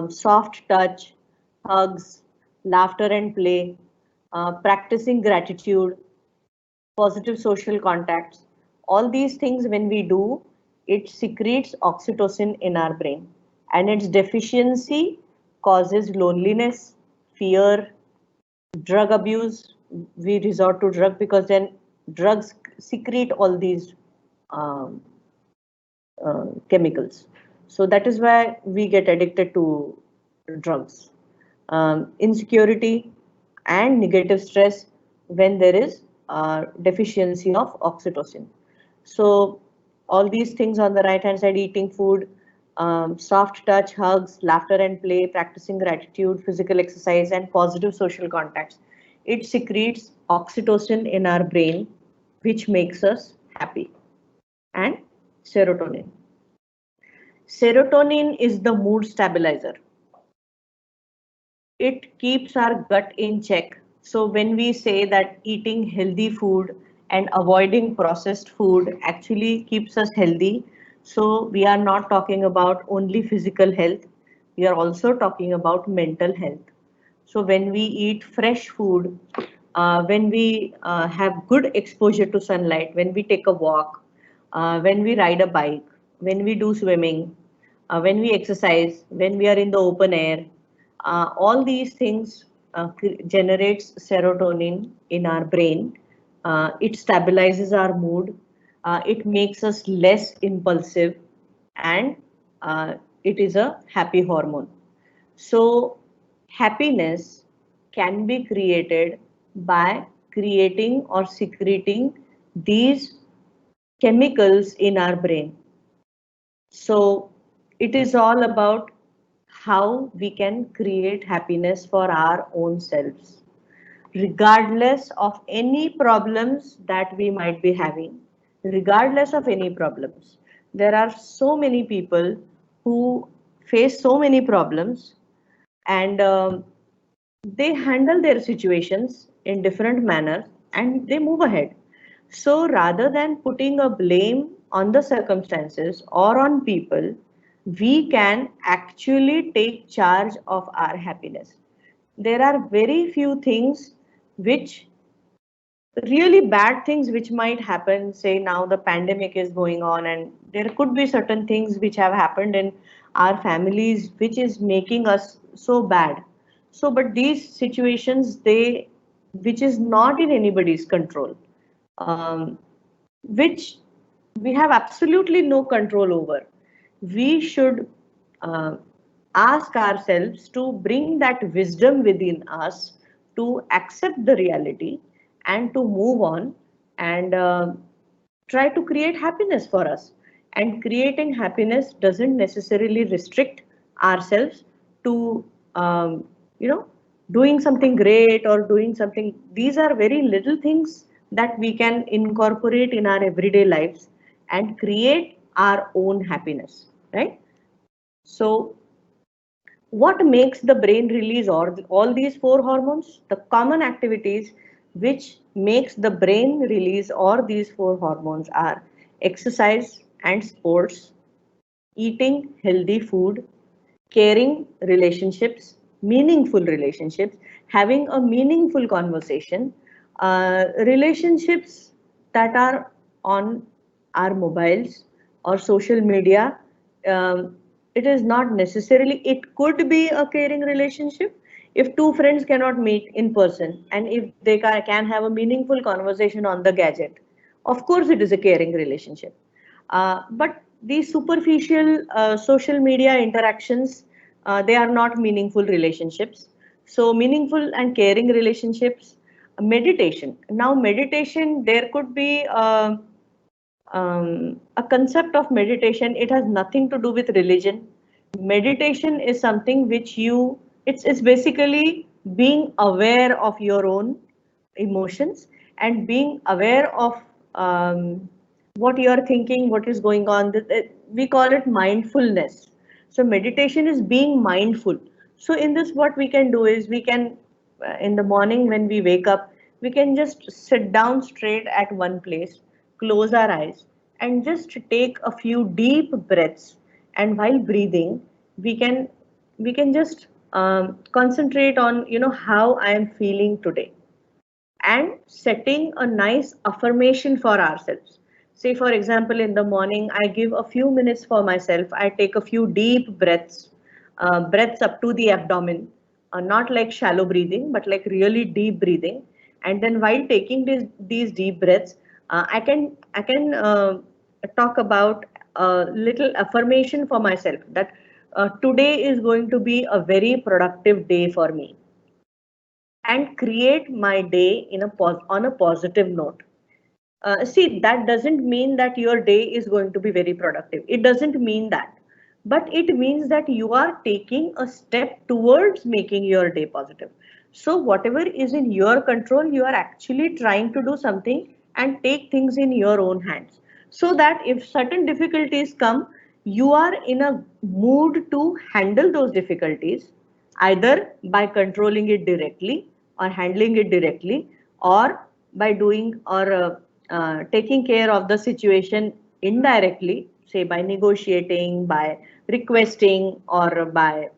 soft touch, hugs, laughter and play, practicing gratitude, positive social contacts. All these things, when we do, it secretes oxytocin in our brain, and its deficiency causes loneliness, fear, drug abuse. We resort to drug because then drugs secrete all these um, chemicals. So that is why we get addicted to drugs. Insecurity and negative stress when there is deficiency of oxytocin. So all these things on the right hand side: eating food, soft touch, hugs, laughter and play, practicing gratitude, physical exercise, and positive social contacts. It secretes oxytocin in our brain, which makes us happy. And serotonin. Serotonin is the mood stabilizer. It keeps our gut in check. So when we say that eating healthy food and avoiding processed food actually keeps us healthy, so we are not talking about only physical health, we are also talking about mental health. So when we eat fresh food, when we have good exposure to sunlight, when we take a walk, when we ride a bike, when we do swimming, when we exercise, when we are in the open air, all these things generates serotonin in our brain. It stabilizes our mood. It makes us less impulsive, and it is a happy hormone. So happiness can be created by creating or secreting these chemicals in our brain. So it is all about how we can create happiness for our own selves, regardless of any problems that we might be having, regardless of any problems. There are so many people who face so many problems, and they handle their situations in different manners and they move ahead. So rather than putting a blame on the circumstances or on people, we can actually take charge of our happiness. There are very few things which, really bad things which might happen. Say now the pandemic is going on, and there could be certain things which have happened in our families which is making us so bad. So but these situations, they, which is not in anybody's control, um, which we have absolutely no control over, we should uh, ask ourselves to bring that wisdom within us to accept the reality and to move on, and try to create happiness for us. And creating happiness doesn't necessarily restrict ourselves to you know, doing something great or doing something. These are very little things that we can incorporate in our everyday lives and create our own happiness, right? So what makes the brain release all these four hormones? The common activities which makes the brain release all these four hormones are exercise and sports, eating healthy food, caring relationships, meaningful relationships, having a meaningful conversation, relationships that are on our mobiles or social media. It is not necessarily, it could be a caring relationship if two friends cannot meet in person and if they can have a meaningful conversation on the gadget. Of course, it is a caring relationship. But these superficial social media interactions, they are not meaningful relationships. So meaningful and caring relationships meditation. Now, meditation, there could be a concept of meditation. It has nothing to do with religion. Meditation is something which it's basically being aware of your own emotions and being aware of what you're thinking, what is going on. We call it mindfulness. So meditation is being mindful. So in this, what we can do is we can, in the morning when we wake up, we can just sit down straight at one place, close our eyes, and just take a few deep breaths. And while breathing, we can just concentrate on how I am feeling today, and setting a nice affirmation for ourselves. Say, for example, in the morning, I give a few minutes for myself. I take a few deep breaths, breaths up to the abdomen, not like shallow breathing, but like really deep breathing. And then while taking these deep breaths, I can talk about a little affirmation for myself that today is going to be a very productive day for me, and create my day on a positive note. See, that doesn't mean that your day is going to be very productive. It doesn't mean that. But it means that you are taking a step towards making your day positive. So, whatever is in your control, you are actually trying to do something and take things in your own hands. So that if certain difficulties come, you are in a mood to handle those difficulties, either by controlling it directly or handling it directly, or by doing or taking care of the situation indirectly, say by negotiating, by requesting, or by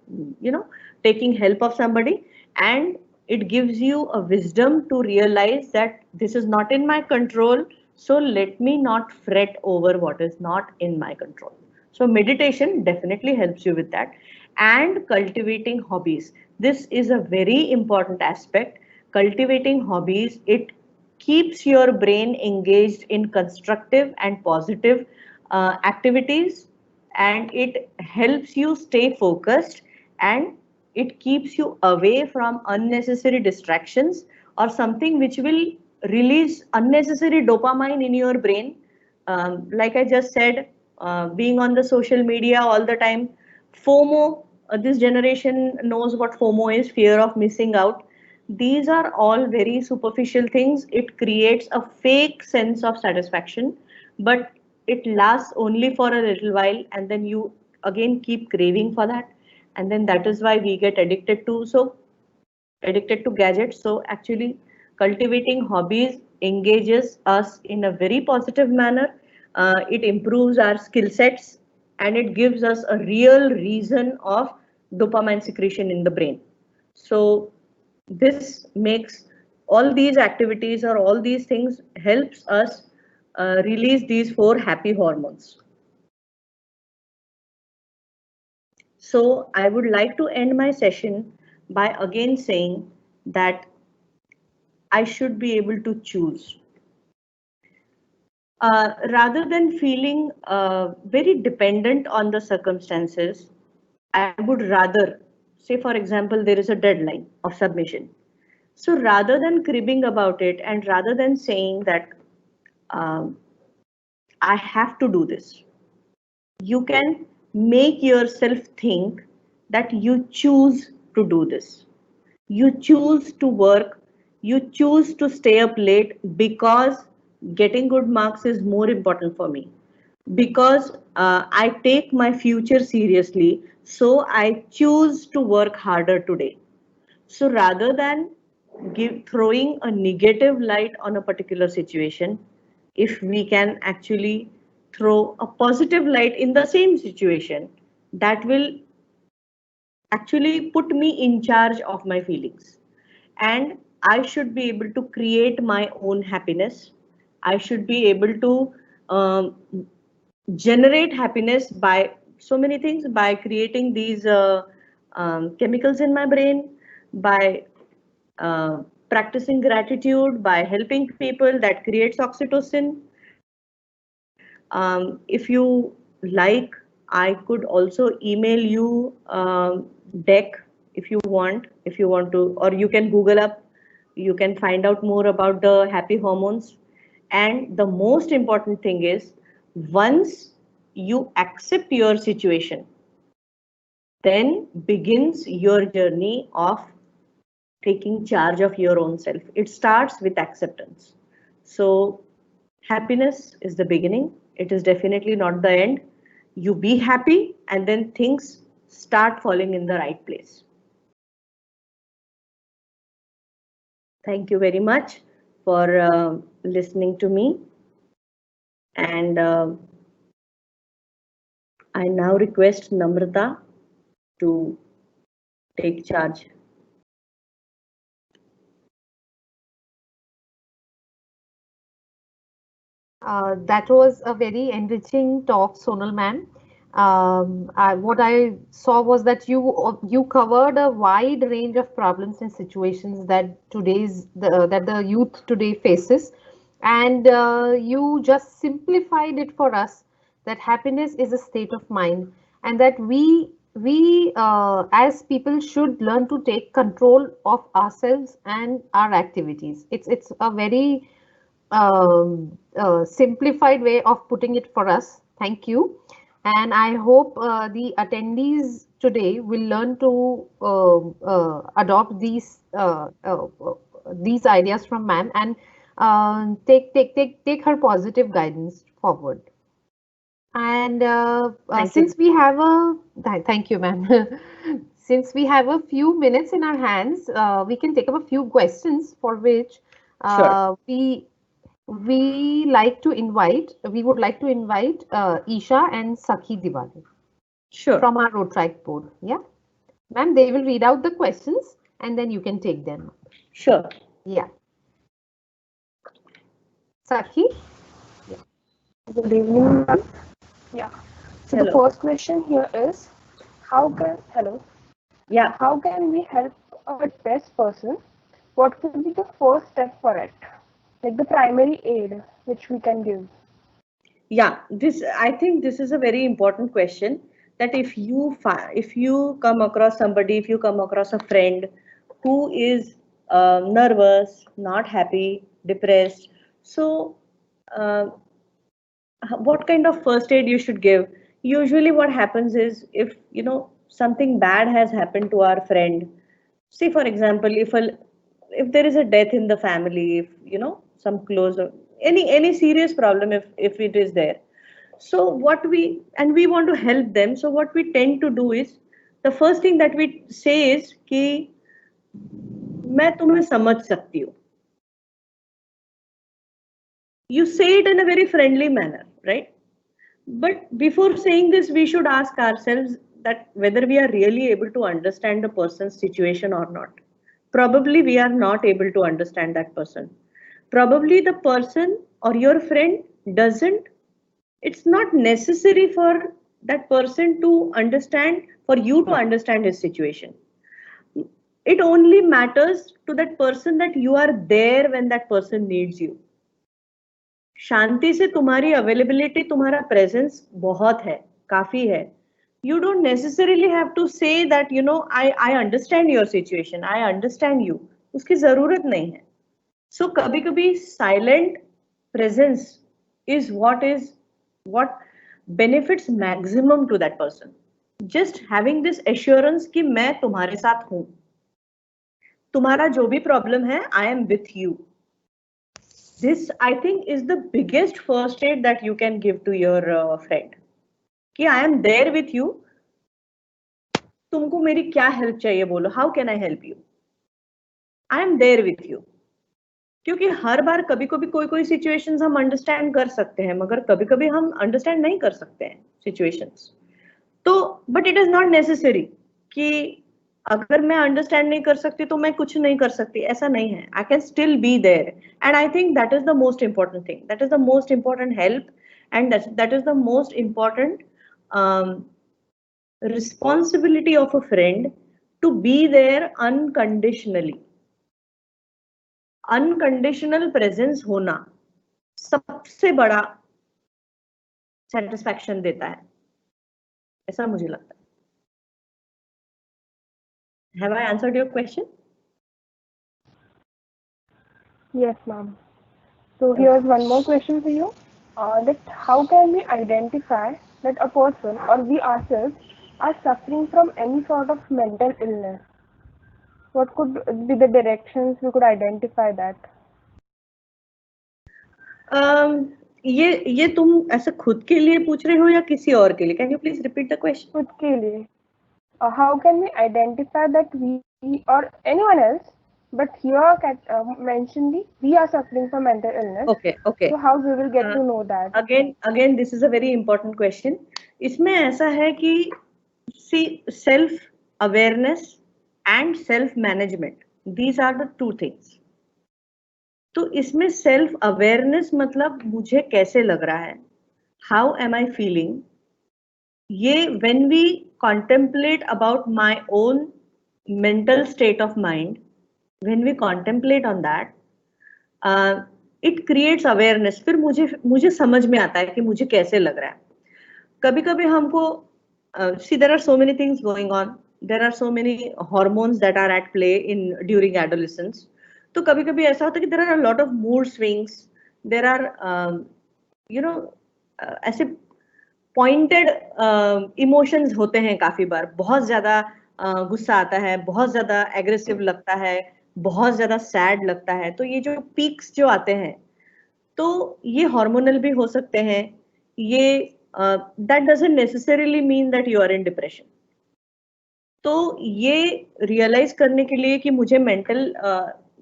taking help of somebody. And it gives you a wisdom to realize that this is not in my control, so let me not fret over what is not in my control. So meditation definitely helps you with that. And cultivating hobbies, this is a very important aspect. Cultivating hobbies, it keeps your brain engaged in constructive and positive activities, and it helps you stay focused, and it keeps you away from unnecessary distractions or something which will release unnecessary dopamine in your brain. Like I just said, being on the social media all the time, FOMO, this generation knows what FOMO is, fear of missing out. These are all very superficial things. It creates a fake sense of satisfaction, but it lasts only for a little while, and then you again keep craving for that. And then that is why we get addicted to gadgets. So actually, cultivating hobbies engages us in a very positive manner. It improves our skill sets, and it gives us a real reason of dopamine secretion in the brain. So this makes all these activities or all these things helps us release these four happy hormones. So I would like to end my session by again saying that I should be able to choose. Rather than feeling very dependent on the circumstances, I would rather, say for example, there is a deadline of submission. So rather than cribbing about it, and rather than saying that um, I have to do this, you can make yourself think that you choose to do this. You choose to work, you choose to stay up late because getting good marks is more important for me. Because I take my future seriously, so I choose to work harder today. So rather than throwing a negative light on a particular situation, if we can actually throw a positive light in the same situation, that will actually put me in charge of my feelings. And I should be able to create my own happiness. I should be able to um, generate happiness by so many things, by creating these chemicals in my brain, by practicing gratitude, by helping people, that creates oxytocin. If you like, I could also email you deck if you want to, or you can Google up You can find out more about the happy hormones. And the most important thing is, once you accept your situation, then begins your journey of taking charge of your own self. It starts with acceptance. So happiness is the beginning. It is definitely not the end. You be happy and then things start falling in the right place. Thank you very much for listening to me. And I now request Namrata to take charge. That was a very enriching talk, Sonal ma'am. What I saw was that you covered a wide range of problems and situations that that the youth today faces, and you just simplified it for us that happiness is a state of mind, and that we as people should learn to take control of ourselves and our activities. It's a very simplified way of putting it for us. Thank you. And I hope the attendees today will learn to adopt these ideas from ma'am and take her positive guidance forward. And since we have thank you, ma'am. Since we have a few minutes in our hands, we can take up a few questions for which Sure. we would like to invite Isha and Sakhi Diwali Sure. from our road track board. Yeah, ma'am, they will read out the questions and then you can take them. Sure. Yeah. Sakhi? Good evening, ma'am. Yeah. So the Hello. first question here is, Yeah. how can we help a depressed person? What would be the first step for it? Like the primary aid which we can give. Yeah, this I think this is a very important question. That if you come across somebody, if you come across a friend who is nervous, not happy, depressed, so uh, what kind of first aid you should give? Usually, what happens is, if something bad has happened to our friend, say for example, if there is a death in the family, if some close, any serious problem, if it is there, so we want to help them, so what we tend to do is, the first thing that we say is कि मैं तुम्हें समझ सकती हूँ. You say it in a very friendly manner, right? But before saying this, we should ask ourselves that whether we are really able to understand the person's situation or not. Probably we are not able to understand that person. Probably the person or your friend doesn't, it's not necessary for that person to understand, for you to understand his situation. It only matters to that person that you are there when that person needs you. शांति से तुम्हारी availability, तुम्हारा presence बहुत है, काफी है. You don't necessarily have to say that I understand your situation, I understand you. उसकी जरूरत नहीं है. So कभी कभी silent presence is what benefits maximum to that person. Just having this assurance कि मैं तुम्हारे साथ हूं, तुम्हारा जो भी प्रॉब्लम है, I am with you. This I think is the biggest first aid that you can give to your friend. कि I am there with you. तुमको मेरी क्या हेल्प चाहिए बोलो. How can I help you? I am there with you. क्योंकि हर बार कभी कभी कोई सिचुएशंस हम अंडरस्टैंड कर सकते हैं, मगर कभी कभी हम अंडरस्टैंड नहीं कर सकते हैं सिचुएशंस. तो but it is not necessary कि अगर मैं अंडरस्टैंड नहीं कर सकती तो मैं कुछ नहीं कर सकती, ऐसा नहीं है. I can still be there, and I think that is the most important thing, that is the most important help, and that is the most important responsibility of a friend, to be there unconditionally. Unconditional presence होना सबसे बड़ा satisfaction देता है, ऐसा मुझे लगता है. Have I answered your question? Yes, ma'am. So here's one more question for you. That how can we identify that a person or we ourselves are suffering from any sort of mental illness? What could be the directions we could identify that? ये तुम ऐसा खुद के लिए पूछ रहे हो या किसी और के लिए? Can you please repeat the question? खुद के लिए. How can we identify that we or anyone else, but here mentioned we are suffering from mental illness. Okay, okay. So how we will get to know that? Again, this is a very important question. इसमें ऐसा है कि see, self awareness and self management, these are the two things. तो इसमें self awareness मतलब मुझे कैसे लग रहा है, हाउ एम आई फीलिंग, ये when we contemplate about my own mental state of mind, when we contemplate on that, it creates awareness. फिर मुझे समझ में आता है कि मुझे कैसे लग रहा है. कभी कभी हमको see there are so many things going on, there are so many hormones that are at play in during adolescence. तो कभी कभी ऐसा होता है कि there are a lot of mood swings, there are ऐसे पॉइंटेड इमोशंस होते हैं. काफी बार बहुत ज्यादा गुस्सा आता है, बहुत ज्यादा एग्रेसिव लगता है, बहुत ज्यादा सैड लगता है. तो ये जो पीक्स जो आते हैं, तो ये हार्मोनल भी हो सकते हैं. ये that doesn't necessarily mean that you are in depression. तो ये रियलाइज करने के लिए कि मुझे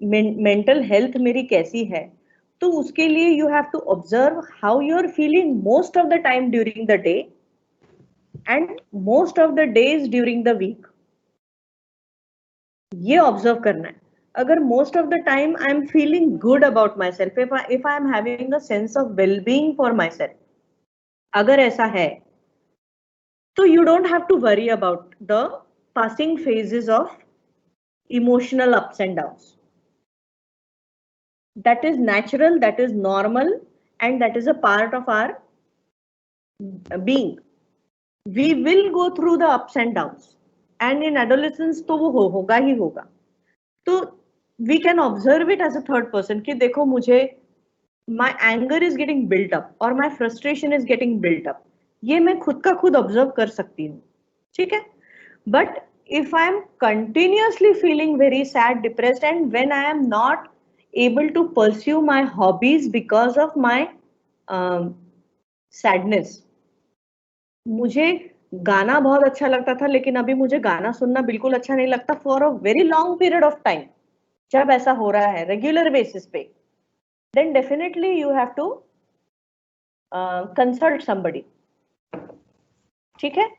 मेंटल हेल्थ मेरी कैसी है, तो उसके लिए you have to observe how you are feeling most of the time during the day and most of the days during the week. ये ऑब्जर्व करना है. अगर most of the time I am feeling good about my self, if I am having a sense of wellbeing for my self, अगर ऐसा है, तो you don't have to worry about the passing phases of emotional ups and downs. That is natural, that is normal, and that is a part of our being. We will go through the ups and downs, and in adolescence तो वो होगा ही होगा. तो we can observe it as a third person कि देखो मुझे my anger is getting built up or my frustration is getting built up. ये मैं खुद का खुद ऑब्जर्व कर सकती हूँ. ठीक है. But if I am continuously feeling very sad, depressed, and when I am not able to pursue my hobbies because of my sadness, मुझे गाना बहुत अच्छा लगता था लेकिन अभी मुझे गाना सुनना बिल्कुल अच्छा नहीं लगता for a very long period of time. जब ऐसा हो रहा है रेगुलर बेसिस पे, then definitely you have to consult somebody. ठीक है.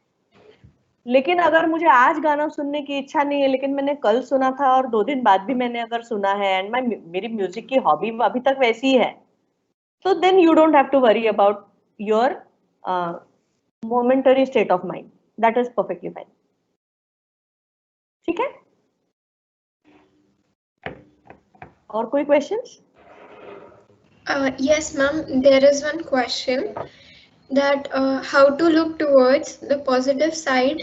लेकिन अगर मुझे आज गाना सुनने की इच्छा नहीं है, लेकिन मैंने कल सुना था और 2 दिन बाद भी मैंने अगर सुना है, एंड मेरी म्यूजिक की हॉबी अभी तक वैसी है, तो then you don't have to worry about your momentary state of mind. That is perfectly fine. ठीक है. और कोई questions? Yes, ma'am. There is one question that how to look towards the positive side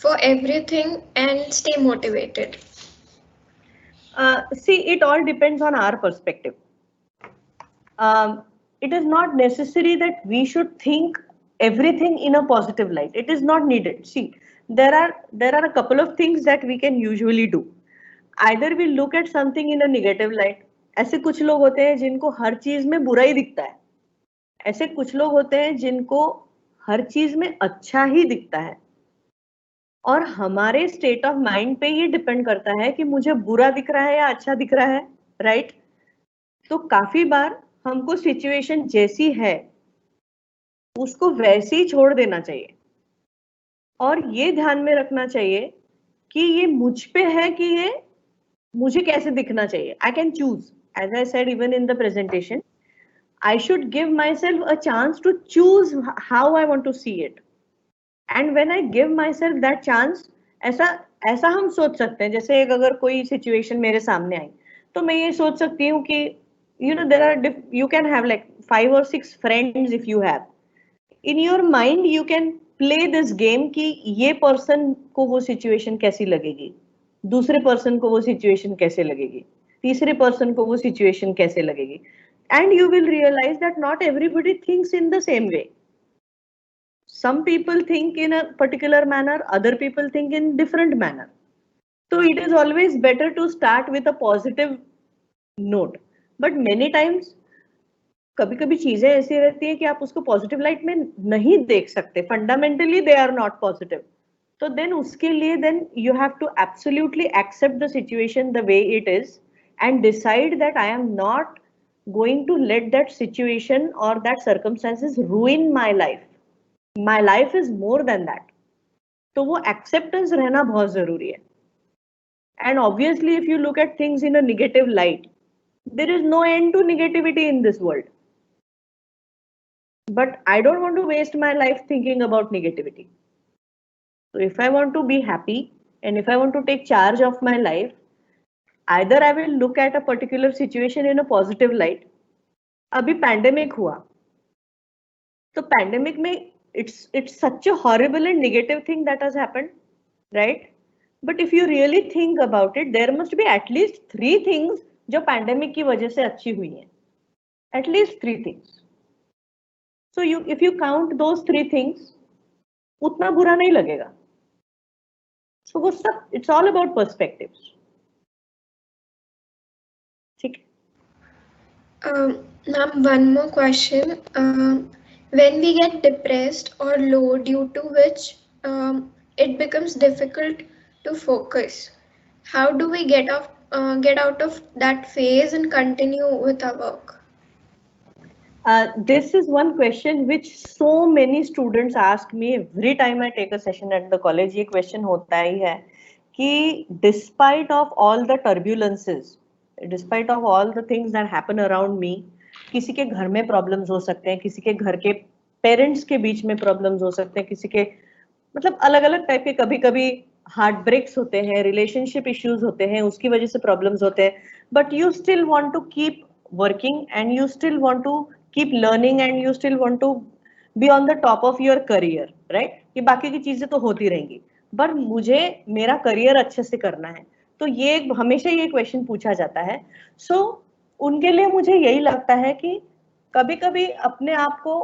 for everything and stay motivated. See, it all depends on our perspective. It is not necessary that we should think everything in a positive light. It is not needed. See, there are a couple of things that we can usually do. Either we look at something in a negative light. ऐसे कुछ लोग होते हैं जिनको हर चीज में बुरा ही दिखता है. ऐसे कुछ लोग होते हैं जिनको हर चीज में अच्छा ही दिखता है. और हमारे स्टेट ऑफ माइंड पे ये डिपेंड करता है कि मुझे बुरा दिख रहा है या अच्छा दिख रहा है. राइट. तो काफी बार हमको सिचुएशन जैसी है उसको वैसे ही छोड़ देना चाहिए, और ये ध्यान में रखना चाहिए कि ये मुझ पे है कि ये मुझे कैसे दिखना चाहिए. I can choose, as I said even in the presentation, I should give myself a chance to choose how I want to see it. And when I give myself that chance, ऐसा हम सोच सकते हैं, जैसे अगर कोई situation मेरे सामने आई तो मैं ये सोच सकती हूँ कि you can have like 5 or 6 friends if you have. In your mind you can play this game कि ये पर्सन को वो सिचुएशन कैसी लगेगी, दूसरे पर्सन को वो सिचुएशन कैसे लगेगी. तीसरे पर्सन को वो सिचुएशन कैसे लगेगी. And you will realize that not everybody thinks in the same way. Some people think in a particular manner, other people think in different manner. So it is always better to start with a positive note. But many times कभी कभी चीजें ऐसी रहती है कि आप उसको positive light में नहीं देख सकते. Fundamentally they are not positive. तो देन उसके लिए then you have to absolutely accept the situation the way it is and decide that I am not going to let that situation or that circumstances ruin my life. My life is more than that. तो वो acceptance रहना बहुत जरूरी है. And obviously if you look at things in a negative light, there is no end to negativity in this world. But I don't want to waste my life thinking about negativity. So if I want to be happy and if I want to take charge of my life, either I will look at a particular situation in a positive light. अभी pandemic हुआ तो pandemic में it's such a horrible and negative thing that has happened, right? But if you really think about it, there must be at least 3 things जो pandemic की वजह से अच्छी हुई हैं. At least 3 things. So if you count those 3 things, उतना बुरा नहीं लगेगा. So वो सब it's all about perspectives. ठीक है. Ma'am, one more question. When we get depressed or low, due to which it becomes difficult to focus, how do we get out of that phase and continue with our work? This is one question which so many students ask me every time I take a session at the college. ये question होता ही है कि despite of all the turbulences, despite of all the things that happen around me, किसी के घर में problems हो सकते हैं, किसी के घर के पेरेंट्स के बीच में प्रॉब्लम्स हो सकते हैं, किसी के मतलब अलग अलग टाइप के कभी कभी हार्ट ब्रेक्स होते हैं, रिलेशनशिप इश्यूज होते हैं, उसकी वजह से प्रॉब्लम्स होते हैं. But you still want to keep working and you still want to keep learning and you still want to be on the top of your career, right? ये बाकी की चीजें तो होती रहेंगी, बट मुझे मेरा करियर अच्छे से करना है. तो ये हमेशा ये क्वेश्चन पूछा जाता है. सो उनके लिए मुझे यही लगता है कि कभी कभी अपने आप को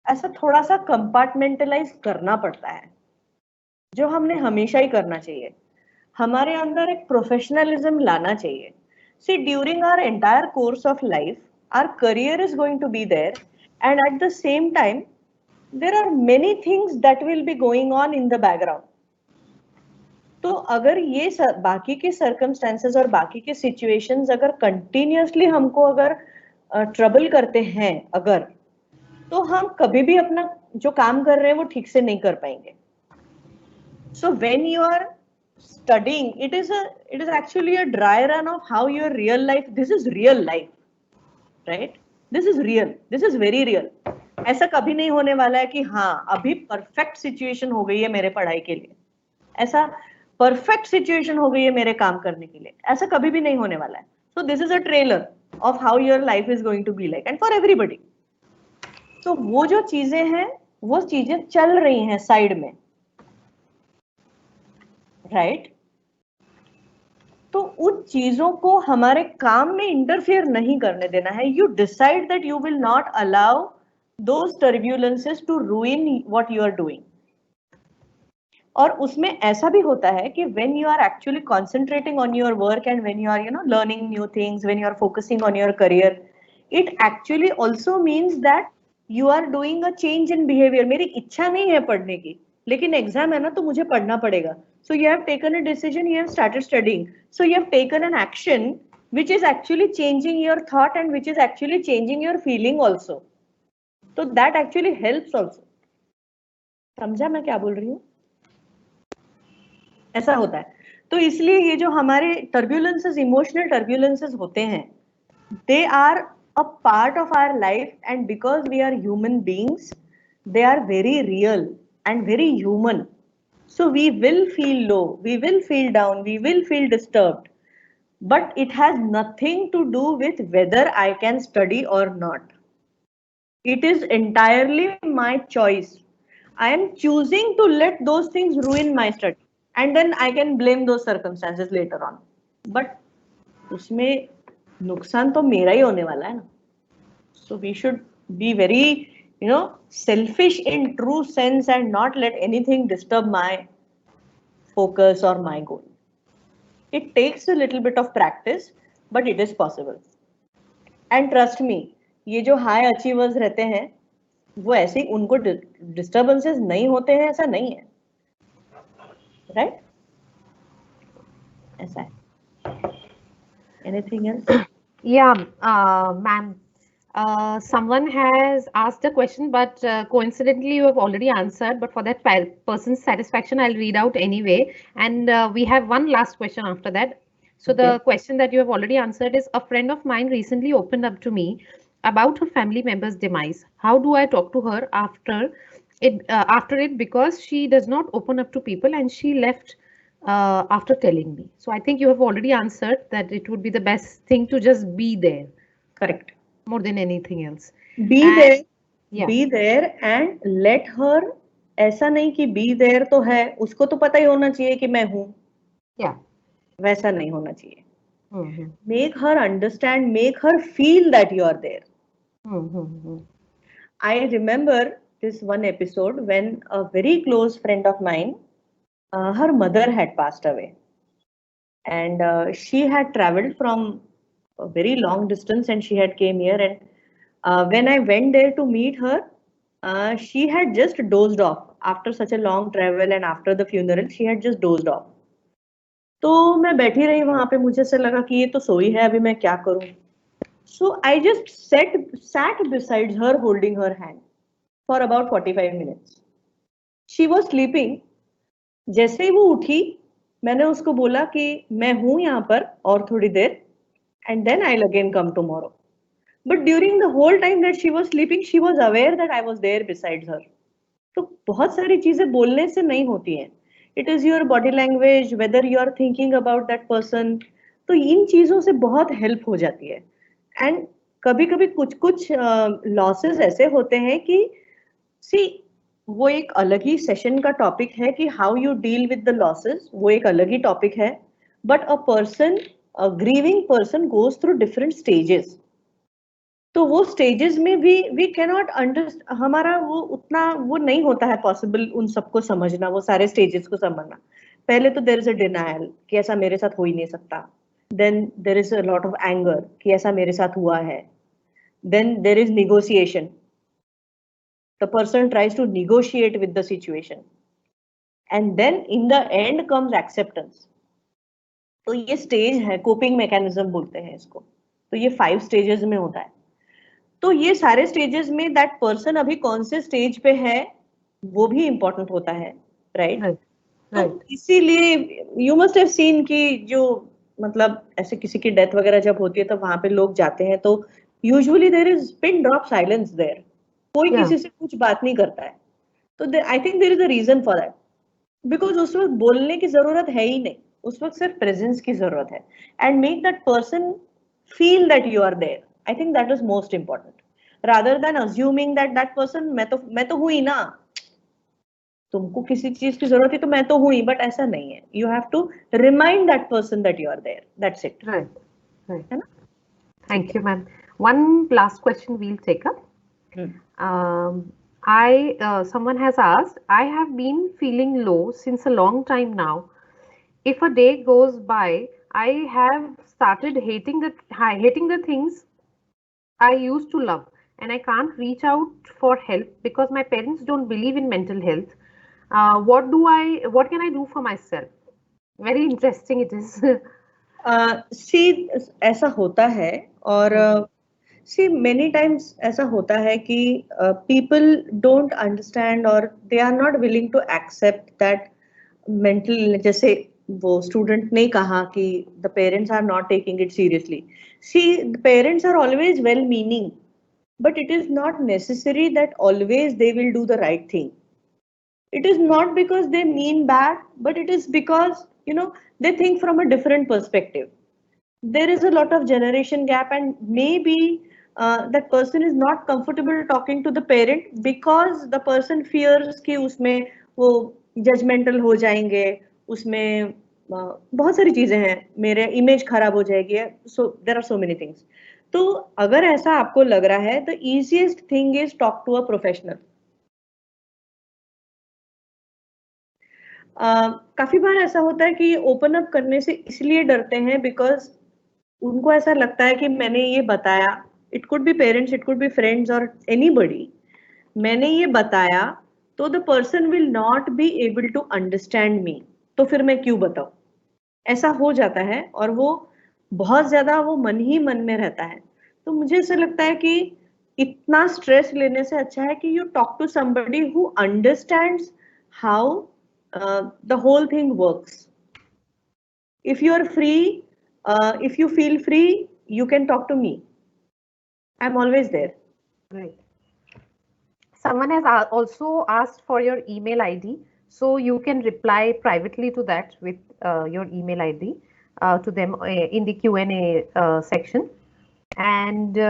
ऐसा थोड़ा सा कंपार्टमेंटलाइज करना पड़ता है, जो हमने हमेशा ही करना चाहिए. हमारे अंदर एक प्रोफेशनलिज्म लाना चाहिए. See during our entire course of life our career is going to be there and at the same time there are many things that will be going on in the background. तो अगर ये बाकी के circumstances और बाकी के situations अगर continuously हमको अगर ट्रबल करते हैं अगर, तो हम कभी भी अपना जो काम कर रहे हैं वो ठीक से नहीं कर पाएंगे. So when you are studying, it is actually a dry run of how your real life. This is real life, right? This is real, this is very real. ऐसा कभी नहीं होने वाला है कि हाँ अभी परफेक्ट सिचुएशन हो गई है मेरे पढ़ाई के लिए, ऐसा परफेक्ट सिचुएशन हो गई है मेरे काम करने के लिए, ऐसा कभी भी नहीं होने वाला है. So this is a trailer of how your life is going to be like and for everybody. तो वो जो चीजें हैं वो चीजें चल रही हैं साइड में, राइट? तो उन चीजों को हमारे काम में इंटरफेयर नहीं करने देना है. You decide that you will not allow those turbulences to ruin what you are doing. और उसमें ऐसा भी होता है कि when you are actually concentrating on your work and when you are learning new things, when you are focusing on your career, it actually also means that you are doing a change in behavior. मेरी इच्छा नहीं है पढ़ने की, लेकिन exam है ना तो मुझे पढ़ना पड़ेगा. So you have taken a decision, you have started studying. So you have taken an action which is actually changing your thought and which is actually changing your feeling also. So that actually helps also. समझा मैं क्या बोल रही हूँ? ऐसा होता है. तो इसलिए ये जो हमारे टर्ब्यूलेंसेस, इमोशनल टर्ब्यूलेंसेस होते हैं, they are a part of our life and because we are human beings, they are very real and very human. So we will feel low, we will feel down, we will feel disturbed, but it has nothing to do with whether I can study or not. It is entirely my choice. I am choosing to let those things ruin my study. And then I can blame those circumstances later on. But उसमें नुकसान तो मेरा ही होने वाला है ना. So we should be very, selfish in true sense and not let anything disturb my focus or my goal. It takes a little bit of practice, but it is possible. And trust me, ये जो high achievers रहते हैं, वो ऐसे ही उनको disturbances नहीं होते हैं, ऐसा नहीं है, right? ऐसा है. Anything else? Yeah, ma'am. Someone has asked a question, but coincidentally, you have already answered. But for that person's satisfaction, I'll read out anyway. And we have one last question after that. So the question that you have already answered is: a friend of mine recently opened up to me about her family member's demise. How do I talk to her after it? After it, because she does not open up to people, and she left after telling me. So I think you have already answered that it would be the best thing to just be there. Correct. More than anything else. Be And- there. Yeah. Be there and let her. ऐसा नहीं कि be there तो है, उसको तो पता ही होना चाहिए कि मैं हूँ. Yeah. वैसा नहीं होना चाहिए. Mm-hmm. Make her understand, make her feel that you are there. Mm-hmm. I remember this one episode when a very close friend of mine, her mother had passed away. And she had traveled from a very long distance and she had came here. And when I went there to meet her, she had just dozed off. After such a long travel and after the funeral, she had just dozed off. तो मैं बैठी रही वहां पे, मुझे से लगा कि ये तो सोई है, अभी मैं क्या करूं. So I just sat beside her holding her hand for about 45 minutes. She was sleeping. जैसे ही वो उठी, मैंने उसको बोला कि मैं हूं यहाँ पर और थोड़ी देर, and then I'll again come tomorrow. But during the whole time that she was sleeping, she was aware that I was there beside her. तो बहुत सारी चीजें बोलने से नहीं होती हैं. It is your body language, whether you are thinking about that person. तो इन चीजों से बहुत हेल्प हो जाती है. एंड कभी कभी कुछ लॉसेस ऐसे होते हैं कि सी, वो एक अलग ही सेशन का टॉपिक है कि how you deal with the losses, वो एक अलग ही टॉपिक है. But a person, a grieving person goes through different stages. तो वो स्टेजेस में भी वी कैनॉट अंडरस्टैंड, हमारा वो उतना वो नहीं होता है पॉसिबल उन सबको समझना, वो सारे स्टेजेस को समझना. पहले तो देयर इज अ डिनायल कि ऐसा मेरे साथ हो ही नहीं सकता. Then there is a lot of anger कि ऐसा मेरे साथ हुआ है. Then there is negotiation. The person tries to negotiate with the situation and then in the end comes acceptance. तो ये स्टेज है, कोपिंग मैकेनिज्म बोलते हैं इसको. तो ये 5 स्टेजेस में होता है. तो ये सारे स्टेजेस में दैट पर्सन अभी कौन से स्टेज पे है वो भी इम्पोर्टेंट होता है, राइट? तो इसीलिए यू मस्ट हैव सीन कि जो मतलब ऐसे किसी की डेथ वगैरह जब होती है तो वहां पे लोग जाते हैं तो usually there is pin drop silence there. कोई किसी से कुछ बात नहीं करता है. तो I think there is a reason for that, because उस वक्त बोलने की जरूरत है ही नहीं, उस वक्त सिर्फ प्रेजेंस की जरूरत है. And make that person feel that you are there. I think that is most important. Rather than assuming that that person, मैं तो हूँ ही ना, तुमको किसी चीज की जरूरत है तो मैं तो हूँ ही, बट ऐसा नहीं है. You have to remind that person that you are there. That's it. Right. Right. है ना? Thank you, ma'am. One last question we'll take up. Someone has asked, I have been feeling low since a long time now. If a day goes by, I have started hating the things I used to love, and I can't reach out for help because my parents don't believe in mental health. What can I do for myself? Very interesting it is. See, ऐसा होता है और see many times ऐसा होता है कि people don't understand or they are not willing to accept that mental, जैसे वो स्टूडेंट ने कहा कि the parents are not taking it seriously. See, the parents are always well meaning, but it is not necessary that always they will do the right thing. It is not because they mean bad, but it is because they think from a different perspective. There is a lot of generation gap, and maybe that person is not comfortable talking to the parent because the person fears कि उसमें वो judgmental हो जाएंगे, उसमें बहुत सारी चीजें हैं, मेरे इमेज खराब हो जाएगी, so there are so many things. तो अगर ऐसा आपको लग रहा है, the easiest thing is talk to a professional. काफी बार ऐसा होता है कि ओपन अप करने से इसलिए डरते हैं बिकॉज उनको ऐसा लगता है कि मैंने ये बताया, it could be parents, it could be friends और एनीबडी, मैंने ये बताया तो the person will not be able to understand me, तो फिर मैं क्यों बताऊं, ऐसा हो जाता है और वो बहुत ज्यादा वो मन ही मन में रहता है। तो मुझे ऐसा लगता है कि इतना स्ट्रेस लेने से अच्छा है कि you talk to somebody who understands how the whole thing works. If you are free, if you feel free, you can talk to me. I'm always there. Great. Someone has also asked for your email ID, so you can reply privately to that with your email ID to them in the Q&A section. And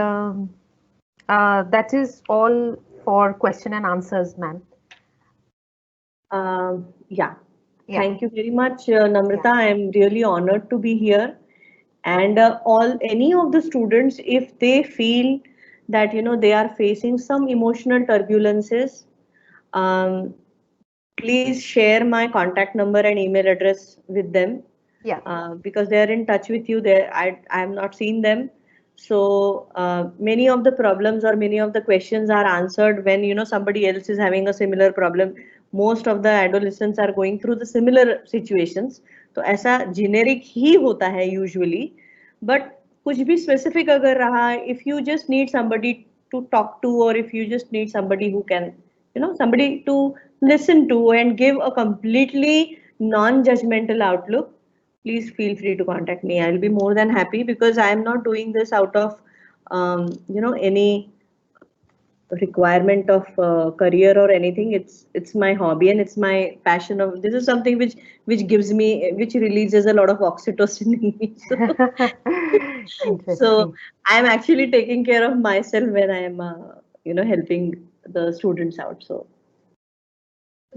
that is all for question and answers, ma'am. Yeah. Thank you very much, Namrata. I am really honored to be here. And any of the students, if they feel that they are facing some emotional turbulences, please share my contact number and email address with them. Yeah. Because they are in touch with you. I have not seen them. So many of the problems or many of the questions are answered when somebody else is having a similar problem. Most of the adolescents are going through the similar situations. तो ऐसा generic ही होता है usually. But कुछ भी specific अगर रहा, if you just need somebody to talk to, or if you just need somebody who can, somebody to listen to and give a completely non-judgmental outlook, please feel free to contact me. I'll be more than happy, because I am not doing this out of any requirement of career or anything. It's my hobby and it's my passion. This is something which gives me, which releases a lot of oxytocin in me. So I'm actually taking care of myself when I am helping the students out. So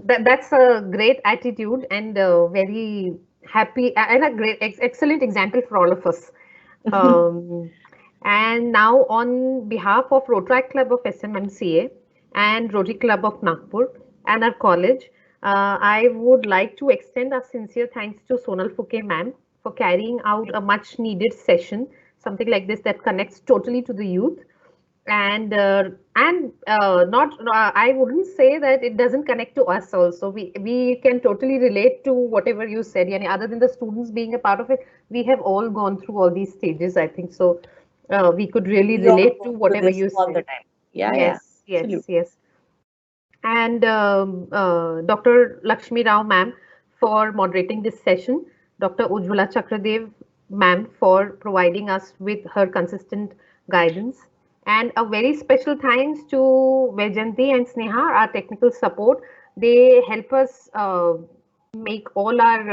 that's a great attitude and very happy and a great excellent example for all of us. And now, on behalf of Rotaract Club of SMMCA and Rotary Club of Nagpur and our college, I would like to extend our sincere thanks to Sonal Phuke ma'am for carrying out a much needed session, something like this that connects totally to the youth. And not I wouldn't say that it doesn't connect to us also. We can totally relate to whatever you said. Yani, other than the students being a part of it, we have all gone through all these stages, I think. So we could really relate to whatever you all said. the time. Yeah, yes, yeah, yes, yes. And Dr. Lakshmi Rao ma'am for moderating this session, Dr. Ujjwala Chakradev ma'am for providing us with her consistent guidance, and a very special thanks to Vaijanti and Sneha, our technical support. They help us make all our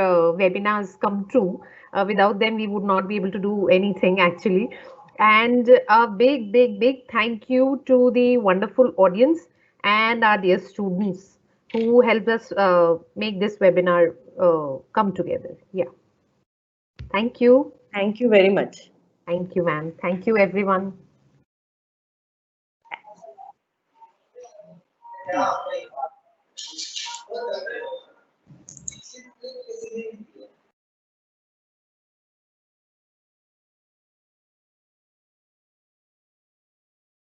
webinars come true. Without them, we would not be able to do anything actually. And a big, big, big thank you to the wonderful audience and our dear students who helped us make this webinar come together. Yeah. Thank you. Thank you very much. Thank you, ma'am. Thank you, everyone.